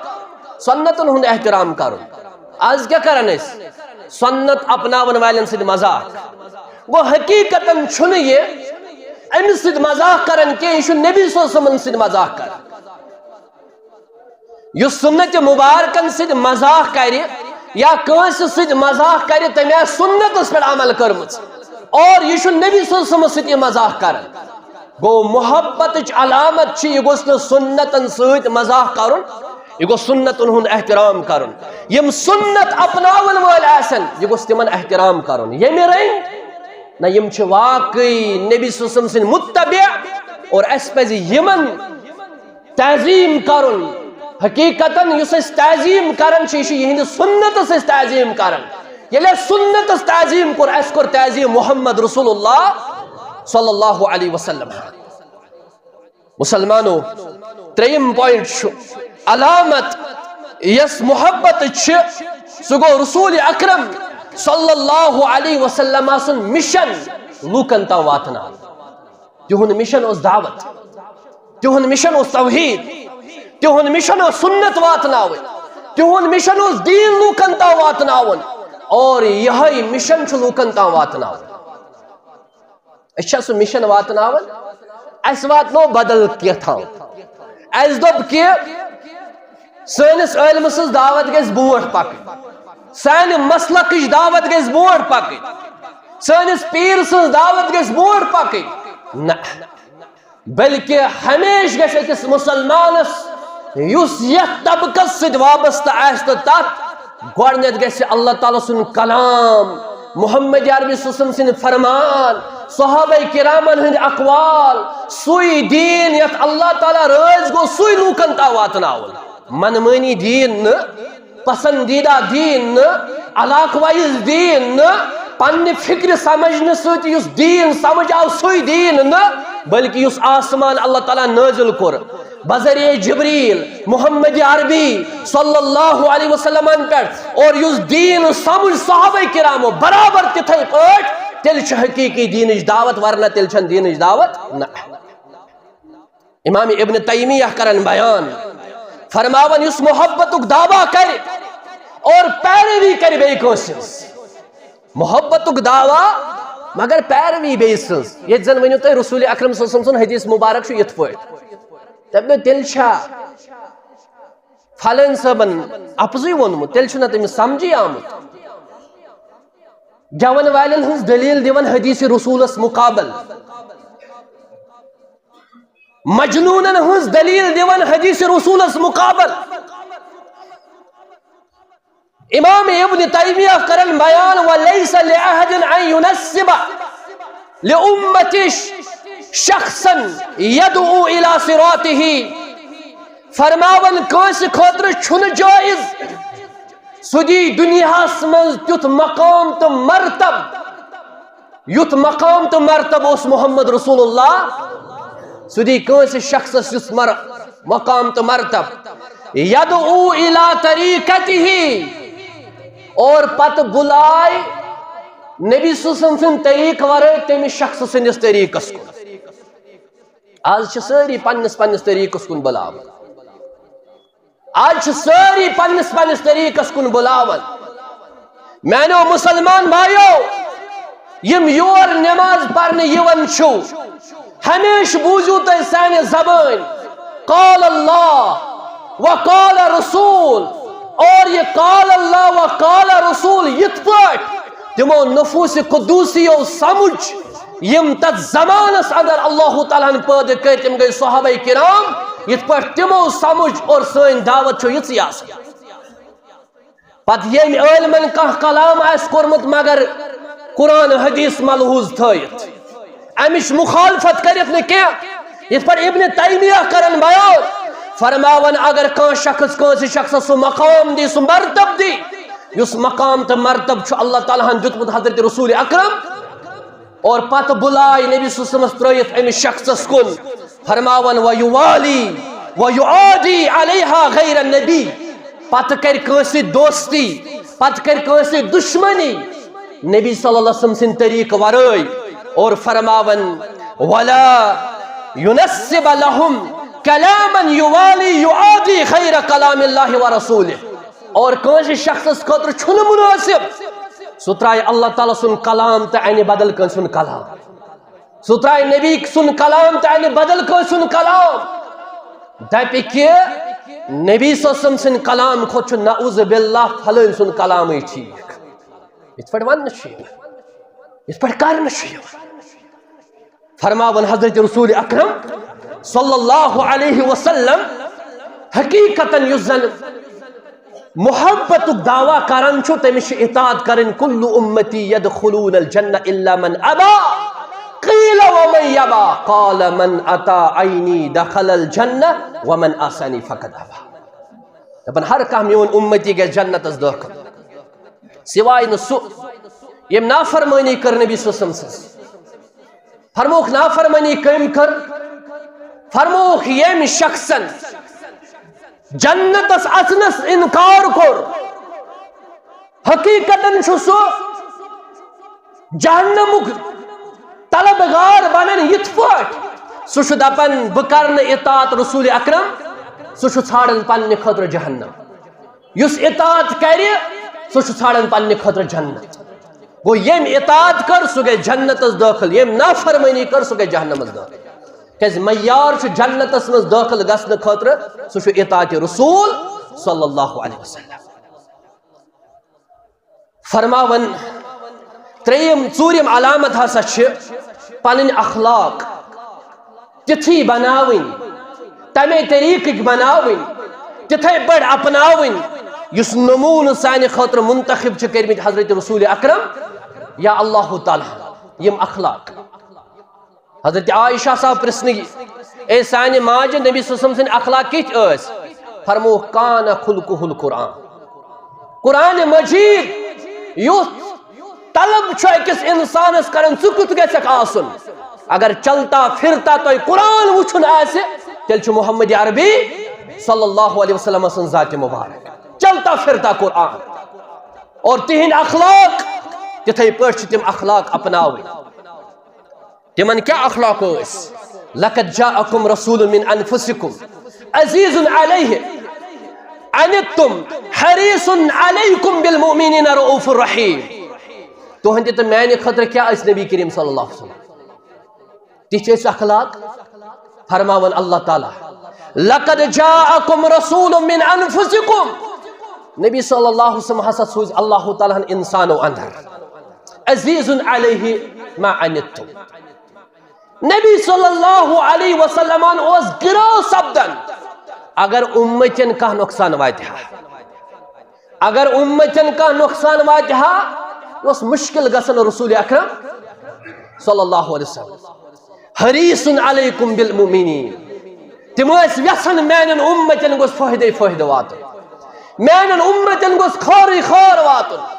سنتن ہند احترام کر آج کیا کرن اس سنت اپناون والن سید مذاق وہ حقیقتاً چھن یہ امس سید مذاق کرن کہ یہ نبی صلی اللہ علیہ وسلم سید مذاق کر یہ سنت مبارکن سید مذاق کری یا کنس سید مذاق کری تمہیں سنت اس پر عمل کرمت اور یہ نبی صلی اللہ علیہ وسلم سید مذاق کرن گو محبت علامت چھ یہ گوست سنتن سید مذاق کرن یہ گو سنتن ہند احترام کرن یم سنت اپناون وال آسن یہ گوست من احترام کرن یہ میرے نہ یم چھ واقعی نبی صلی اللہ علیہ وسلم سن متبع اور اس پہ یمن تعظیم کرن حقیقتاً یس اس تعظیم کرن چھ یہ سنت اس تعظیم کرن یہ سنت اس تعظیم کر اس کر تعظیم محمد رسول اللہ صلی اللہ علیہ وسلم مسلمانو تریم پوائنٹ علامت یس محبت سہ گو رسول اکرم صلی اللہ علیہ وسلم سن مشن لوکن تام واتنا. تہند مشن اس دعوت، تہند مشن اس توحید، تہند مشن اس سنت واتناو، تہند مشن اس دین لوکن تام واتناون، اور یہ مشن لوکن تام واتناون. سہ مشن واتناون، اس واتنو بدل کیتھا. اس دب کہ سانس علم سز دعوت گژھِ برونٛٹھ پکٕنۍ، سانہِ مسلکٕچ دعوت گژھِ برونٛٹھ پکٕنۍ، سٲنِس پیٖر سٕنٛز دعوت گژھِ برونٛٹھ پکٕنۍ. نہ، بلکہ ہمیشہ گژھِ أکِس مُسلمانس یُس یتھ طبقس سۭتۍ وابستہٕ آسہِ تہٕ تتھ گۄڈنٮ۪تھ گژھِ اللہ تعالیٰ سُنٛد کلام، محمد عربی صلی اللہ علیہ وسلم سٕنٛدۍ فرمان، صحابہ کرامن ہٕنٛدۍ اقوال، سُے دیٖن یتھ اللہ تعالیٰ رٲضۍ گوٚو سُے لوٗکن تام واتناوُن. منمٲنی دیٖن نہٕ، پسندیدہ دیٖن نہٕ، علاقہٕ وائز دیٖن نہٕ، پننہِ فکرِ سمجھنہٕ سۭتۍ یُس دیٖن سمجھ آو سُے دیٖن نہٕ، بلکہ یُس آسمان اللہ تعالیٰ نٲزل کوٚر بذریعہ جبریل محمد عربی صلی اللہ علیہ وسلم پٮ۪ٹھ، اور یُس دیٖن سمجھ صحابہ کرامو برابر تِتھے پٲٹھۍ، تیٚلہِ چھِ حقیٖقی دیٖنٕچ دعوت، ورنہ تیٚلہِ چھنہٕ دیٖنٕچ دعوت. نہ. امام ابن تیمیہ کرن بیان، فرماون یُس محبتُک دعویٰ کرِ اور پیروی کرِ بیٚیہِ کٲنٛسہِ ہٕنٛز، محبتُک دعویٰ مگر پیروی بیٚیہِ سٕنٛز. ییٚتہِ زن ؤنِو تُہۍ رسول اکرم صلی اللہ علیہ وسلم سُنٛد حدیث مبارک چھُ یِتھ پٲٹھۍ، دپنو تیٚلہِ چھا فلٲنۍ صٲبن اپزُے ووٚنمُت، تیٚلہِ چھُنہ تٔمِس سمجھی آمُت. گٮ۪ون والٮ۪ن ہٕنٛز دلیٖل دِوان حدیث رسولس مقابل، مجنونن ہٕنٛز دلیٖل دِوان حدیث رسولس مقابل. امام ابن تیمیہ کرن بیان، وَلَيْسَ لِأَحَدٍ أَن يُنَسِّبَ لِأُمَّتِ شَخْصًا يَدْعُو إِلَى صِرَاطِهِ. فرماون کٲنٛسہِ خٲطرٕ چھُنہٕ جٲیز سُہ دی دُنیاہس منٛز تیُتھ مقام تہٕ مرتب یُتھ مقام تہٕ مرتب اوس محمد رسول اللہ. سُہ دی کٲنٛسہِ شخصس یُس مقام تہٕ مرتب، یدعو الی طریقتہ، اور پتہٕ بُلایہِ نبی صلی اللہ علیہ وسلم سٕنٛدِ طریقہٕ ورٲے تٔمِس شخص سٕنٛدِس طریقس کُن. آز چھِ سٲری پننِس پننِس طریقس کُن بُلاوان، آج چھِ سٲری پننِس پننِس طریقس کُن بُلاوان. میانیو مسلمان بھائیو، یم یور نماز پرنہِ یِوان چھُو، ہمیشہ بوٗزِو تُہۍ سانہِ زبٲنۍ قال اللہ و قال رسول، اور یہ قال اللہ و قال رسول یِتھ پٲٹھۍ تِمو نفوٗسِ قدوٗسیو سمجھ یم تتھ زمانس اندر اللہ تعالیٰ ہن پٲدٕ کٔرۍ، تِم گٔے صحابہ کرام، یِتھ پٲٹھۍ تِمو سمجھ، اور سٲنۍ دعوت چھِ یِژٕے آسان. پتہٕ ییٚمہِ عٲلمن کانٛہہ کلام آسہِ کوٚرمُت مگر قرآن حدیث ملحوظ تھٲیِتھ، امِچ مخالفت کٔرِتھ نہٕ کینٛہہ، یِتھ پٲٹھۍ ابن تیمیہ کرن بیان، فرماون اگر کانٛہہ شخص کٲنٛسہِ شخصس سُہ مقام دی، سُہ مرتب دی یُس مقام تہٕ مرتب چھُ اللہ تعالیٰ ہن دیُتمُت حضرت رسول اکرم، اور پتہٕ بُلایہِ نبی صلی اللہ علیہ وسلمس ترٲیِتھ أمِس شخصس کُن، فرماون وَيُوَالِي وَيُعَادِي عَلَيْهَا غَيْرَ النَّبِي، پتہٕ کرِ کٲنٛسہِ دوستی، پتہٕ کرِ کٲنٛسہِ دُشمنی نبی صلی اللہ علیہ وسلم سٕنٛدِ طریقہٕ ورٲے، اور فرماون وَلَا يُنَسِّبَ لَهُمْ كَلَامًا يُوَالِي يُعَادِي خَيْرَ كَلَامِ اللَّهِ وَرَسُولِهِ، اور کٲنٛسہِ شخصس خٲطرٕ چھُنہٕ مُنٲسِب سُہ ترٛایہِ اللہ تعالیٰ سُنٛد کلام تہٕ اَنہِ بدل کٲنٛسہِ سُنٛد کلام، سُہ ترٛایہِ نبی سُنٛد کلام تہٕ اَنہِ بدل کٲنٛسہِ سُنٛد کلام، دپہِ کہِ نبی صلی اللہ علیہ وسلم سٕنٛدِ کلام کھۄتہٕ چھُ نعوذ باللہ پھلٲنۍ سُنٛد کلامٕے ٹھیٖک. یِتھ پٲٹھۍ وننہٕ چھُ یِوان، یِتھ پٲٹھۍ کرنہٕ چھُ یِوان. فرماون حضرت رسول اکرم صلی اللہ علیہ وسلم حقیقتاً یُس زن محبتُک دعویٰ کران چھُ تٔمِس چھِ اطاعت کرٕنۍ. کُلُّ اُمتی یدخلون الجنہ الا من ابا، قیل ومن یبا، قال من اطاعنی دخل الجنہ ومن عصانی فقد ابا. دپان ہر کانٛہہ میون اُمتی گژھِ جنتس دٲخل سوائے نہٕ سُہ ییٚمۍ نافرمٲنی کٔر نبی صلی اللہ علیہ وسلم سٕنٛز. فرموکھ نافرمٲنی کٔمۍ کٔر؟ فرموک یم شخصن جنتس اچنس انکار کور حقیقتاً سو جہنمک طلبگار بنن یت پاٹ سہ دپان بہ کرن اطاعت رسول اکرم سہ ژھانڈن پنہ خاطر جہنم یس اطاعت کر سہ ژھانڈن پنہ خاطر جنت گو یم اطاعت کر سہ گئی جنتس داخل یم نافرمانی کر سہ گئی جہنمس داخل کیاز معیار جنتس مز داخل گژھن خاطر سہ اطاعت رسول صلی اللہ علیہ وسلم فرماون تریم ژورم علامت ہسا پنن اخلاق تتھی بناون تمے طریقک بناون تتھے پڑ اپناون یس نمون سانہ خاطر منتخب کرمت حضرت رسول اکرم یا اللہ تعالی یم اخلاق حضرت عائشہ صاحب پرسنگی اے سانہ ماجہ نبی صلی اللہ علیہ وسلم سن اخلاق کت اس فرمو کان خلقہ القرآن قرآن مجید یوت طلب اکس انسانس کرن ثہ کت گژھکھ آسن اگر چلتا پھرتا تو قرآن وچھن آسہ تیل محمد عربی صلی اللہ علیہ وسلم سن ذات مبارک چلتا پھرتا قرآن اور تہند اخلاق تتھے پٲٹھۍ چھِ تِم اخلاق اپناوٕنۍ تمن کیا اخلاق اس لقد جاءکم رسول من انفسکم عزیز علیہ عنتم حریص علیکم بالمؤمنین رؤوف الرحیم تہندِ تہٕ میانہِ خٲطرٕ کیا اس نبی کریم صلی اللہ علیہ وسلم تِتھۍ اخلاق فرماون اللہ تعالی لقد جاءکم رسول من انفسکم نبی صلی اللہ علیہ وسلم ہسا سوز اللہ تعالیٰ انسانو اندر عزیز علیہ ما عنتم نبی صلی اللہ علیہ وسلم اس گرو سپدن اگر امتن کا نقصان واتہ اگر امتن کا نقصان واتہ اس مشکل گسن رسول اکرم صلی اللہ علیہ وسلم حریص علیکم بالمؤمنین تم یسن میانن امتن گوس فائدہ واتن میانن امتن گوس خار خار واتن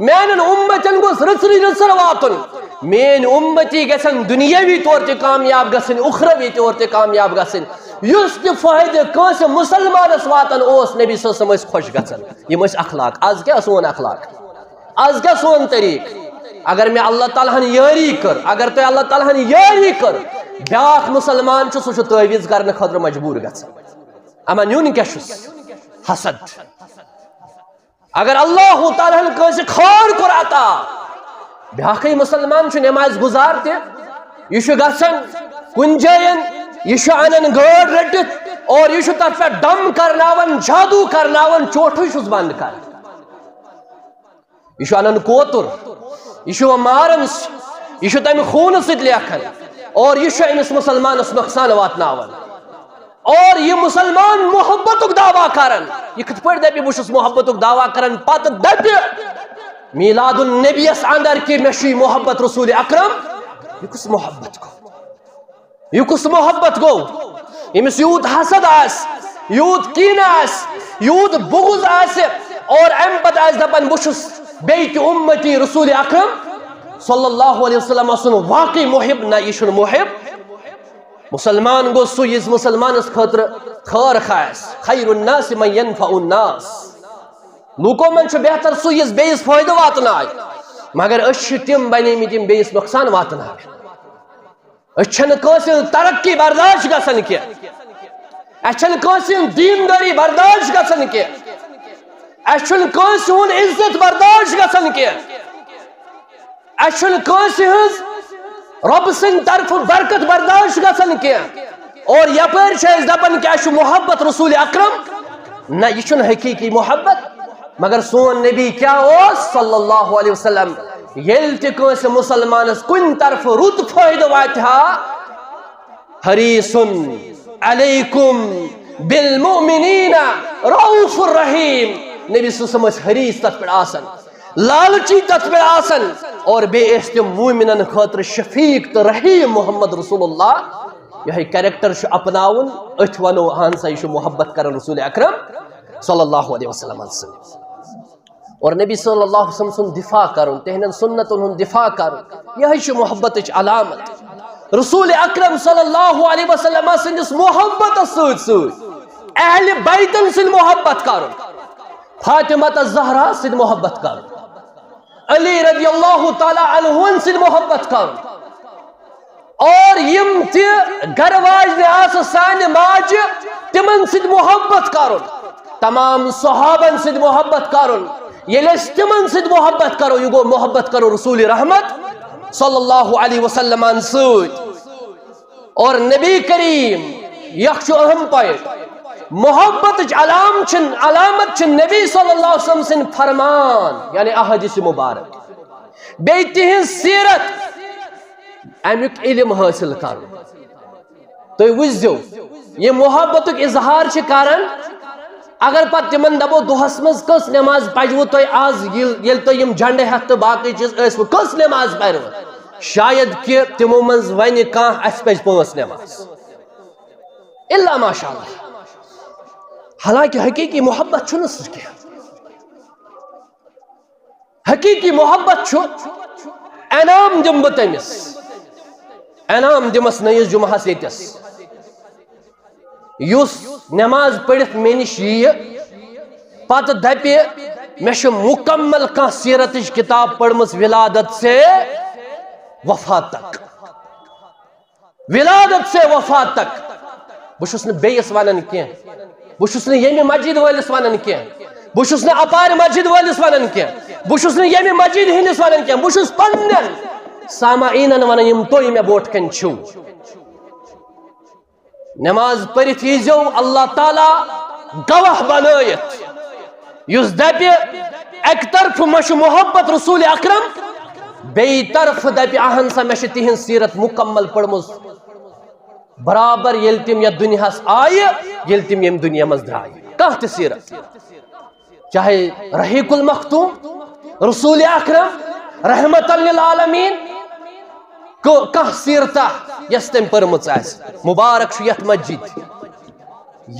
میانن امتن گوس رسر واتن مین امتی گسن دنیاوی طور تے کامیاب گسن اخروی طور تے کامیاب گسن یس تہ فائدہ کانس مسلمانس واتن اس نبی صلی اللہ علیہ وسلم خوش گسن یم اخلاق آز کیا سون اخلاق آز کیا سون طریق اگر میں اللہ تعالیٰ ہن یاری کر اگر تو اللہ تعالیٰ ہن یاری کر بیاکھ مسلمان چھ سہ تعویز کرنے خاطر مجبور گسن اما نیون کیا چھس حسد اگر اللہ تعالیٰ ہن کانس خار کر عطا بیاکھے مسلمان چھ نماز گزار تے یہ گسن کن جائن یہ انن گاڑ رٹت اور یہ تر پہ دم کرناون جادو کرناون چوٹھے چھس بند کر یہ انن کوتر یہ مارن یہ تمہ خون ست لیکھن اور یہ امس مسلمانس نقصان واتناون اور یہ مسلمان محبت دعویٰ کرن یہ کت پہ دپہ بہس محبت دعویٰ کرن پتہ دپہ میلاد النبی اس اندر کی مشی محبت رسول اکرم یہ کس محبت گو یہ کس محبت گو امس یوت حسد آس یوت کین آس یوت بغض آس اور ام پتہ آس دپن بہس بیت امتی رسول اکرم صلی اللہ علیہ وسلم سن واقعی محب نہ یہ محب مسلمان گو سو اس مسلمانس خاطر خار خاص خیر الناس من ينفع الناس لوکو من چھ بہتر سو اس بیس فائدہ واتنائے مگر اش تم بنے تم بیس نقصان واتنائے اچھن کانسل ترقی برداشت گسن کی اچھن کانسل دینداری برداشت گسن کی اچھن کانسل عزت برداشت گسن کی اچھن کانسل رب سن طرف برکت برداشت گسن کی اور یپر چھ دپن کہ اش محبت رسول اکرم نہ یہ چھن حقیقی محبت مگر سون نبی کیا اوس صلی اللہ علیہ وسلم یل تہ کانس مسلمانس کن طرف رت فائدہ واتہ حریص علیکم بالمؤمنین رؤوف الرحیم نبی صلی اللہ علیہ وسلم حریص تت پہ آسن لالچی تت پہ آسن اور بے اس تم مومنن خاطر شفیق تو رحیم محمد رسول اللہ یہ کریکٹر اپناون اتھ ونو ہان سا یہ محبت کرن رسول اکرم صلی اللہ علیہ وسلم اور نبی صلی اللہ علیہ وسلم سن دفاع کرن تہنن سنتن ہن دفاع کرن یہ محبت علامت رسول اکرم صلی اللہ علیہ وسلم سندس محبت سۭتۍ اہل بیتن سۭتۍ محبت کرن، فاطمہ الزہرا سۭتۍ محبت کرن، علی رضی اللہ تعالی عنہن سۭتۍ محبت کرن، اور یم تہِ گھر واجنہِ آسہٕ سانہِ ماجہِ تمن سۭتۍ محبت کرن، تمام صحابن سۭتۍ محبت کرن. ییٚلہِ أسۍ تمن سۭتۍ محبت کرو یہ گوٚو محبت کرو رسول رحمت صلی اللہ علیہ وسلم سۭتۍ. اور نبی کریم یک چھُ اہم پوائنٹ، محبت علامت چھ نبی صلی اللہ علیہ وسلم سن فرمان یعنی احادیث مبارک، بیٚیہِ تہنٛز سیرت امیُک علم حٲصِل کرُن. تُہۍ وٕچھزیو یہ محبتُک اظہار چھِ کران اگر پتہٕ تمن دپو دۄہس منٛز کٔژ نٮ۪ماز پرِوٕ تۄہہِ آز ییٚلہِ تۄہہِ یِم جنڈٕ ہٮ۪تھ تہٕ باقٕے چیٖز ٲسوٕ کٔژ نٮ۪ماز پرِوٕ، شاید کہ تمو منٛز ونہِ کانٛہہ اَسہِ پزِ 5 نٮ۪ماز الا ماشاء اللہ. حالانکہ حقیقی محبت چھُنہٕ سُہ کینٛہہ. حقیقی محبت چھُ انعام دِمہٕ بہٕ تٔمِس، انعام دِمس نٔیِس جُمعہس ییٚتٮ۪س یُس نٮ۪ماز پٔرِتھ مےٚ نِش یِیہِ پتہٕ دپہِ مےٚ چھُ مُکمل کانٛہہ سیرتٕچ کِتاب پٔرمٕژ ولادت سے وفات تک، ولادت سے وفات تک. بہٕ چھُس نہٕ بیٚیِس ونان کینٛہہ، بہٕ چھُس نہٕ ییٚمہِ مسجد وٲلِس ونان کینٛہہ، بہٕ چھُس نہٕ اپارِ مسجد وٲلِس ونان کینٛہہ، بہٕ چھُس نہٕ ییٚمہِ مسجد ہٕنٛدِس ونان کینٛہہ، بہٕ چھُس پننٮ۪ن سامعیٖنن ونان یِم تُہۍ مےٚ برونٛٹھ کَنہِ چھِو. نماز پٔرِتھ ییٖزیو اللہ تعالیٰ گواہ بنٲیِتھ یُس دپہِ اکہِ طرفہٕ مےٚ چھُ محبت رسول اکرم، بیٚیہِ طرفہٕ دپہِ اہن سا مےٚ چھِ تِہنٛز سیرت مُکمل پٔرمٕژ برابر ییٚلہِ تِم یتھ دُنیاہس آیہِ ییٚلہِ تِم ییٚمہِ دُنیا منٛز درٛایہِ. کانٛہہ تہِ سیرت چاہے رحیق المختوم رسول اکرم رحمت للعالمین کانٛہہ سیرتہ یس تٔمۍ پٔرمٕژ آسہِ مبارک چھُ یتھ مسجد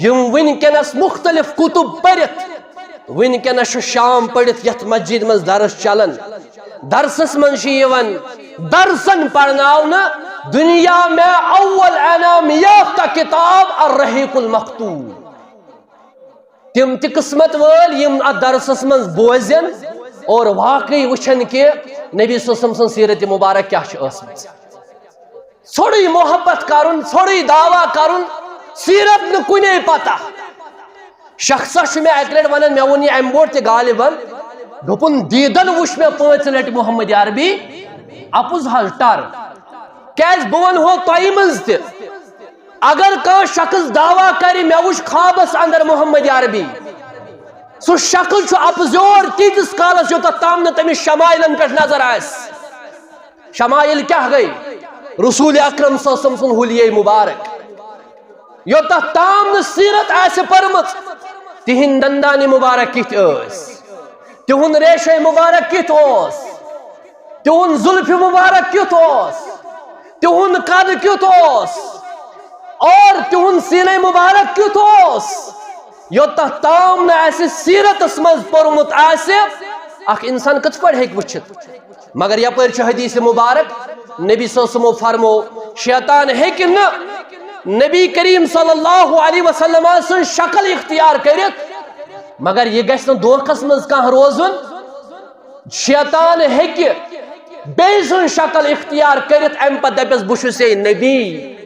یم وٕنکیٚنس مختلف کتب پٔرِتھ وٕنکیٚنس چھُ شام پٔرِتھ یتھ مسجد منٛز درس چلان. درسس منٛز چھِ یِوان درسن پرناونہٕ دنیا میں اول انعام یافتہ کتاب الرحیق المختوم. تم تہِ قسمت وٲلۍ یم اتھ درسس منٛز بوزن اور واقعی وٕچھن کہ نبی صلی اللہ علیہ وسلم سٕنٛز سیرت مبارک کیاہ چھِ ٲسمٕژ. ژھوٚرُے محبت کرُن، ژھوٚرُے دعوا کرُن، سیرت نہٕ کُنے پتہ. شخصا چھُ مےٚ اکہِ لٹہِ ونان مےٚ ووٚن یہِ امہِ برونٛٹھ تہِ غالبن دوٚپُن دیٖدن وٕچھ مےٚ 5 لٹہِ محمد عربی اپُز حظ ٹر. کیازِ بہٕ ونہو تۄہہِ منٛز تہِ اگر کانٛہہ شخص دعوا کرِ مےٚ وٕچھ خوابس اندر محمد عربی سُہ شکل چھُ اپزیور تیٖتِس کالس یوٚتتھ تام نہٕ تٔمِس شمائلن پٮ۪ٹھ نظر آسہِ. شمائل کیاہ گٔے؟ رسول اکرم صلی اللہ علیہ وسلم سُنٛد حلیہ مبارک. یوٚتتھ تام نہٕ سیرت آسہِ پٔرمٕژ تِہنٛدۍ دندانہِ مبارک کِتھ ٲسۍ، تِہُنٛد ریشے مبارک کِتھ اوس، تِہُنٛد زُلفہِ مبارک کیُتھ اوس، تِہُنٛد قد کیُتھ اوس اور تِہُنٛد سیٖنے مبارک کیُتھ اوس. یوٚتتھ تام نہٕ اَسہِ سیرتس منٛز پوٚرمُت آسہِ اکھ انسان کِتھ پٲٹھۍ ہیٚکہِ وٕچھِتھ. مگر یپٲرۍ چھُ حدیث مبارک نبی صلی اللہ علیہ وسلم فرمو شیطان ہیٚکہِ نہٕ نبی کریم صلی اللہ علیہ وسلم سٕنٛز شکل اختیار کٔرِتھ مگر یہِ گژھِ نہٕ دھوکھس منٛز کانٛہہ روزُن. شیطان ہیٚکہِ بیٚیہِ سٕنٛز شکل اختیار کٔرِتھ امہِ پتہٕ دپٮ۪س بہٕ چھُسے نبی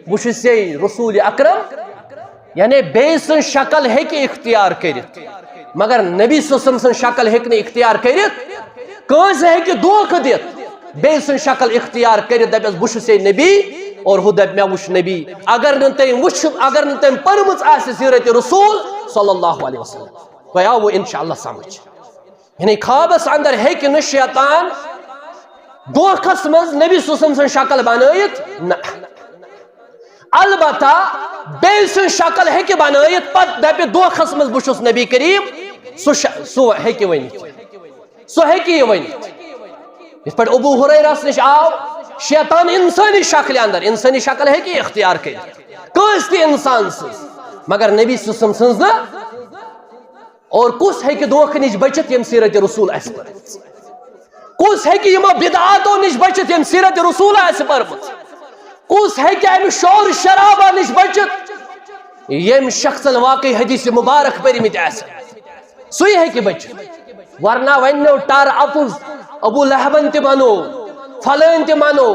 بہٕ چھُسے رسول اکرم، یعنی بیٚیہِ سٕنٛز شکل ہیٚکہِ اختیار کٔرِتھ مگر نبی صلی اللہ علیہ وسلم سٕنٛز شکل ہیٚکہِ نہٕ اختیار کٔرِتھ. کٲنٛسہِ ہیٚکہِ دھوکہٕ دِتھ بیٚیہِ سٕنٛز شکل اختیار کٔرِتھ دپٮ۪س بہٕ چھُسے نبی اور ہُہ دپہِ مےٚ وٕچھ نبی. اگر نہٕ تٔمۍ وٕچھ اگر نہٕ تٔمۍ پٔرمٕژ آسہِ سیرت رسول صلی اللہ علیہ وسلم. تۄہہِ آوٕ انشاء اللہ سمجھ. یعنی خوابس اندر ہیٚکہِ نہٕ شیطان دھوکھس منٛز نبی صلی اللہ علیہ وسلم سٕنٛز شکل بنٲیِتھ نہ، البتہ بیٚیہِ سٕنٛز شکل ہیٚکہِ بنٲیِتھ پتہٕ دپہِ دھوکھس منٛز بہٕ چھُس نبی کریم. سُہ ہیٚکہِ ؤنِتھ، سُہ ہیٚکہِ یہِ ؤنِتھ. یِتھ پٲٹھۍ ابو ہُریرس نِش آو شیطان انسٲنی شکلہِ اندر، انسٲنی شکل ہیٚکہِ اختیار کٔرِتھ کٲنٛسہِ تہِ انسان سٕنٛز مگر نبی صلی اللہ علیہ وسلم سٕنٛز نہٕ. اور کُس ہیٚکہِ دھوکہٕ نِش بٔچِتھ ییٚمہِ سیرت رسول آسہِ پٔرمٕژ؟ کُس ہیٚکہِ یِمو بدعاتو نِش بٔچِتھ ییٚمہِ سیرت رسول آسہِ پٔرمٕژ؟ کس ہیکہ امہ شور شرابہ نش بچت یم شخص واقعی حدیث مبارک پرمت سی ہیکہ بچت ورنہ ونو ٹر اپز ابو لہبن تہ منو فلن تہ منو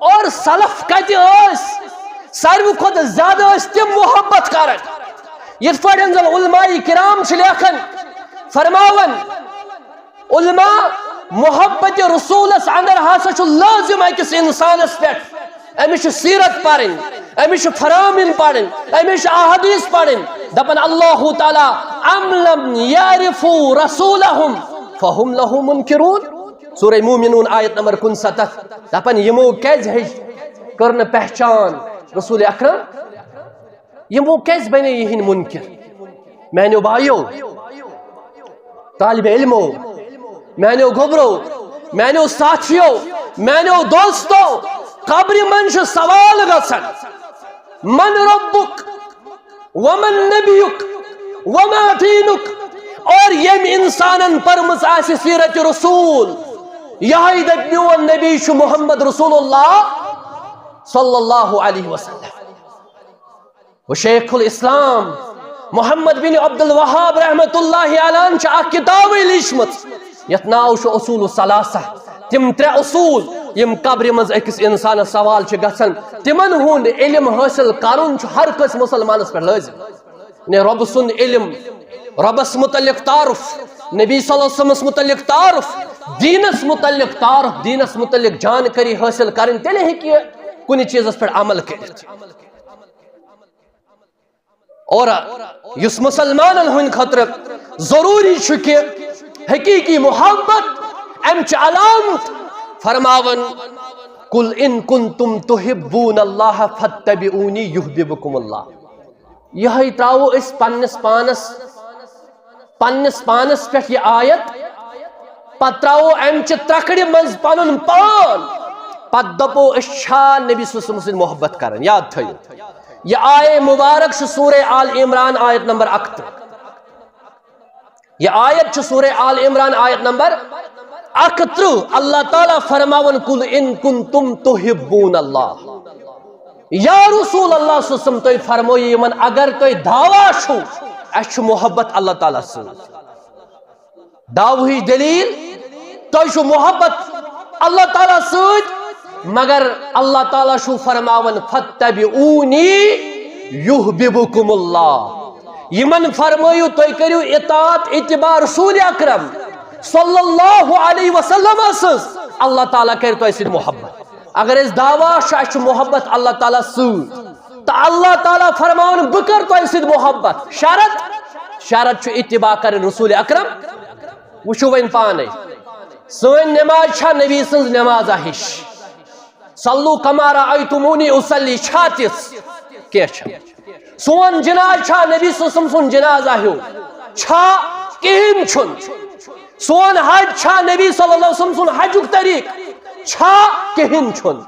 اور سلف کتہ ساروی کھت زیادہ تم محبت کرن یت پہ زن علماء کرام لیکھن فرماون علماء محبت رسولس اندر ہسا لازم اکس انسانس پہ امس سیرت پڑھن امس فرامن پڑھن امس احادیث پڑھن دپن اللہ تعالی ام لم یعرفوا رسولہم فہم لہ منکرون سورہ مومنون آیت نمبر 69 دپن یمو کیز کرن پہچان رسول اکرم یمو کیز بنے یہن منکر میانو بھائیو طالب علمو میانو گبرو میانو ساتھیو میانو دوستو قبر من سوال گسن من ربک ومن نبیک وما دینک اور یم انسانن پرمز آسی سیرت رسول یہی دب میون نبی شو محمد رسول اللہ صلی اللہ علیہ وسلم و شیخ الاسلام محمد بن عبد الوہاب رحمت اللہ علیہ چھ اخ کتاب لیچمت یت ناو شو اصول الثلاثہ تم ترے اصول یم قبر مز اکس انسان سوال چھ گژھن تمن ہند علم حاصل کرن چھ ہر کس مسلمانس پر لازم نے رب سن علم ربس متعلق تعارف نبی صلی اللہ علیہ وسلم متعلق تعارف دینس متعلق تعارف دینس متعلق جانکاری حاصل کرن تیلے ہیکہ کن چیزس پر عمل کرت اور یس مسلمانن ہند خاطر ضروری چھ کہ حقیقی محبت امچ علامت فرماون قل ان کنتم تحبون اللہ فاتبعونی یحببکم اللہ یہ تراو اس پنس پانس پہ یہ آیت پت تراو امچ ترکڑ مز پنن پان پت دپو اشا نبی صلی اللہ علیہ وسلم محبت کرن یاد تھیو یہ آیت مبارک سورہ آل عمران آیت نمبر 71 یہ آیت سورہ آل عمران آیت نمبر 71 اللہ تعالیٰ فرماون قل ان کنتم تحبون اللہ یا رسول اللہ صلی اللہ علیہ وسلم تو فرموئی من اگر تو دعویٰ چھو اچھ محبت اللہ تعالیٰ سے دعوی دلیل تو چھو محبت اللہ تعالیٰ سے مگر اللہ تعالیٰ شو فرماون فاتبعونی یحببکم اللہ یمن فرمایو تو کریو اطاعت اتباع رسول اکرم صلی اللہ علیہ وسلم اسس اللہ تعالیٰ کر تو اس محبت اگر اس دعویٰ شاش محبت اللہ تعالیٰ سود تو اللہ تعالیٰ فرماون بکر تو اس محبت شرط چھو اتباع کرن رسول اکرم وشو وین پانے سوین نماز چھا نبی سنز نماز ہش صلو کما رأیتمونی اصلی چھاتس کیا چھا سون جناز چھا نبی صلی اللہ علیہ وسلم سن جنازہ ہو چھا کہن چھن سون حج چھا نبی صلی اللہ علیہ وسلم سن حجک طریق چھا کہن چھن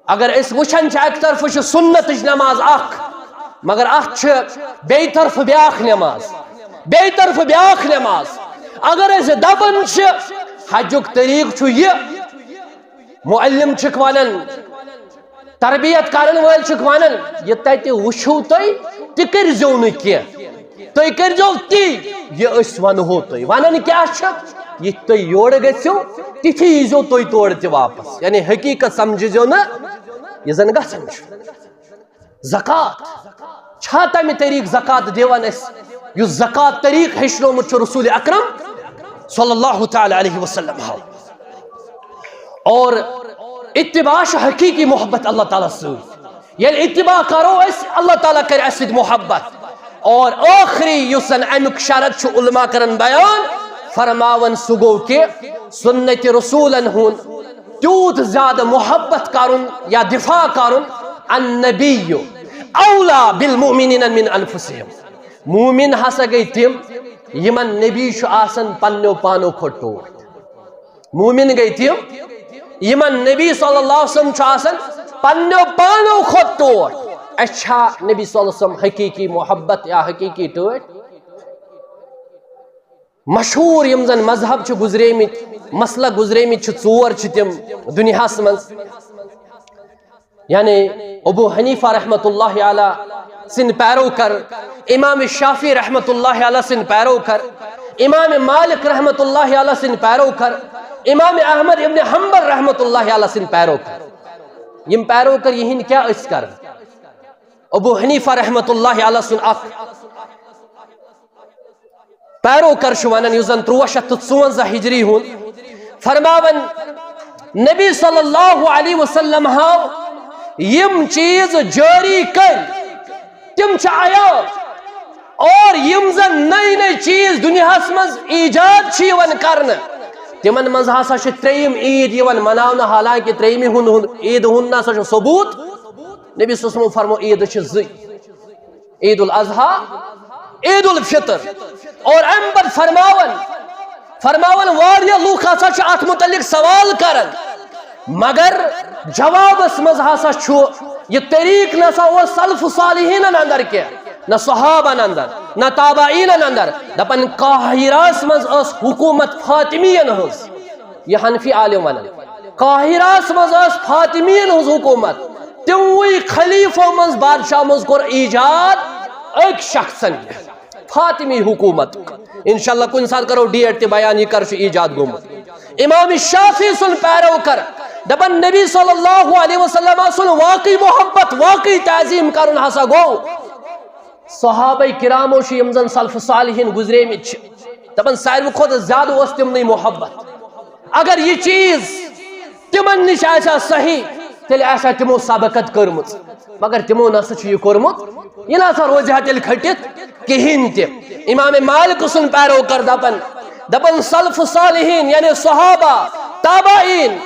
اگر اس وچھن چھا ایک طرف چھ سنت نماز اخ مگر اخ چھ بے طرف بیاخ نماز اگر اس دبن چھ حجک طریق چھ یہ معلم چھک ونن تربیت کرن ویل چھک ونن یہ تیتی وشو تی کرزو نکی تی کرزو تی یہ اس ونہو تی ونن کیا چھک یہ تی یوڑ گسیو تی تیزو تی توڑ تی واپس یعنی حقیقت سمجھو نا یہ زن گسن چھو زکاة چھاتا میں طریق زکاة دیوان اس یہ زکاة طریق ہشنو مچو رسول اکرم صلی اللہ تعالی علیہ وسلم اور اتباع حقیقی محبت اللہ تعالیٰ سے یعنی اتباع کرو اس اللہ تعالیٰ کر اسد محبت اور آخری یسن امک شرط چھو علماء کرن بیان فرماون سگو کے سنت رسولن ہون تیوت زیادہ محبت کرن یا دفاع کرن النبی اولا بالمؤمنین من انفسهم مومن ہسا گئی تم یمن نبی شو آسن پنو پانو کھٹو مومن گئی تم یمن نبی صلی اللہ علیہ وسلم چھاسن پنو پانو خود توڑ اچھا نبی صلی اللہ علیہ وسلم حقیقی محبت یا حقیقی توڑ مشہور یمزن مذہب چھ گزرے میں مسئلہ گزرے میں چھ ژور چھ تم دنیا سمنز یعنی ابو حنیفہ رحمت اللہ علیہ سن پیرو کر، امام شافعی رحمت اللہ علیہ سن پیرو کر، امام مالک رحمت اللہ علیہ سن پیرو کر، امام احمد ابن حنبل رحمت اللہ علیہ سن پیرو کر. یم پیرو کر یہن کیا اس کر؟ ابو حنیفہ رحمت اللہ علیہ سن اخ پیرو کر شوانن یوزن 354 ہجری ہون فرماون نبی صلی اللہ علیہ وسلم ہاو یم چیز جاری کر تم چایا اور یم زن نئی نئی چیز دنیا مز ایجاد چھ یوان کرن تمن مز ہسا چھ تریم عید یوان مناون، حالانکہ تریمی عید ہن نسا چھ ثبوت. نبی صلی اللہ علیہ وسلم فرمو عید چھ زی، عید الاضحیٰ، عید الفطر. اور ام پت فرماون واریہ لوک ہسا چھ ات متعلق سوال کرن، مگر جوابس مز ہسا چھو یہ طریق نسا او سلف صالحین اندر کے، نہ صحابن اندر نہ تابعین اندر. دپن قاہراس مز اس حکومت فاطمین ہز، یہ حنفی عالم ونن قاہراس مز اس فاطمین ہز حکومت. تموی خلیفہ مز بادشاہ مز کور ایجاد ایک شخصن فاطمی حکومت. انشاءاللہ کن ساتھ کرو ڈیٹ تے بیان یہ کرش ایجاد گومت. امام شافعی سن پیرو کر دپن نبی صلی اللہ علیہ وسلم سن واقعی محبت واقعی تعظیم کرن ہسا گو صحابہ کرامو چھ یم زن سلف صالحین گزرے مت دپن ساروی کھوت زیادہ اس تمنی محبت. اگر یہ چیز تمن نش آسا صحیح تیل آسا تمو سبقت کرمت، مگر تمو نسا چھ یہ کرمت، یہ نسا روزہ تیل کھٹت کہین تے. امام مالک سن پیرو کر دپن سلف صالحین یعنی صحابہ تابعین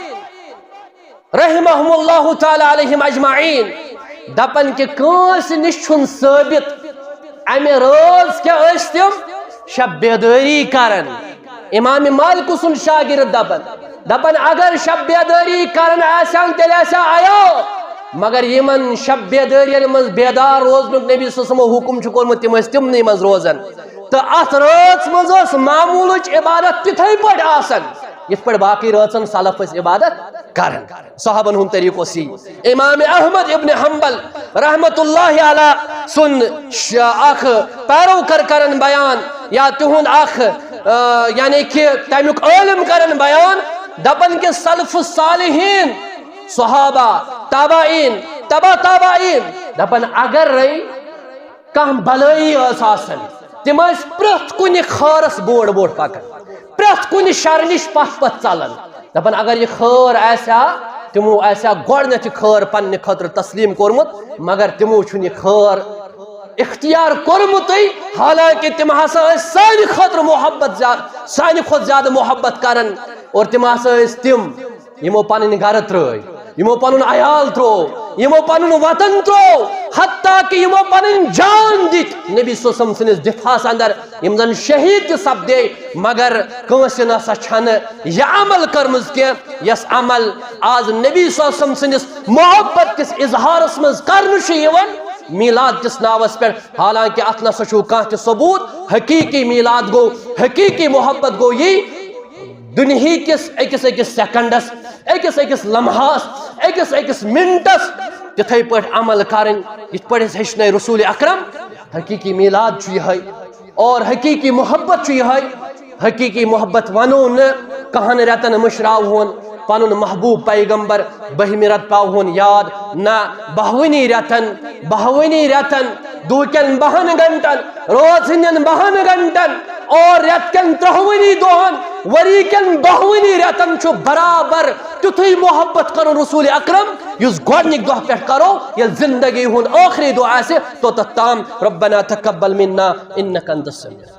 رحمہم اللہ تعالی علیہم اجمعین دپن کہ کانس نش چھن ثابت امی روز کیا اس تم شب بیداری کرن. امام مالک سن شاگرد دپن اگر شب بیداری کرن آسان تیل ایسا آیا، مگر یمن شب بیداری مز بیدار روزنک نبی صلی اللہ علیہ وسلم حکم چکورمت تم اس تمنی مز روزن. تو ات رات مز اس معمولچ عبادت تتھے پڑ آسن یت پڑ باقی راتن سلف اس عبادت کرن. صحابن ہن طریقو سی. امام احمد ابن حنبل رحمت اللہ علیہ سن اخ پیرو کرن بیان یا تہن اخ یعنی کہ تمیک علم کرن بیان دپن کہ سلف صالحین صحابہ تابعین تبا تابعین دپن اگر رہی کم بلائی آسان تم پریت کن خارس بوڑ بوڑ پکان، پریت کن شر نش پت پت ژلان. دپن اگر یہ خیر آسا تمو آسا گۄڈنیتھ خیر پنہ خاطر تسلیم کورمت، مگر تمو چھن یہ خیر اختیار کورمت، حالانکہ تم ہسا سانہ خاطر محبت سانہ کھت زیادہ محبت کرن. اور تم ہسا تم یمو پنن گھر ترٲے، یمو پنن عیال ترو، یمو پنن وطن ترو، حتیٰ کہ یمو پنن جان دت نبی صلی اللہ علیہ وسلم سنس دفاعس اندر یم زن شہید تہ سپدے، مگر کٲنسہِ نسا چھنہ یہ عمل کرمز کی یس عمل آز نبی صلی اللہ علیہ وسلم سنس محبت کس اظہارس مز کرنہ یوان میلاد کس ناوس پہ. حالانکہ ات نسا چھو کانٛہہ تہ ثبوت. حقیقی میلاد گو، حقیقی محبت گو یہ دنیا کس اکس سیکنڈس اکس لمحاس اکس منٹس تتھے پہ عمل کرن یت پہ ہچن رسول اکرم. حقیقی میلاد یہ اور حقیقی محبت یہ. حقیقی محبت ونو نا کہن رتن مشراو ہون پنن محبوب پیغمبر بہمی رت پاو ہون یاد، نہ بہونی رتن دوکن 12 گھنٹن روز ہندن 12 گھنٹن اور رت کن 30 دہن وری کن 12 رتن چھو برابر تتھے محبت کرو رسول اکرم یس گۄڈنِک دۄہ پٮ۪ٹھ کرو ییٚلہِ زندگی ہُنٛد ٲخری دۄہ آسہِ توٚتتھ تام ربنا تقبل منا انك انت السميع.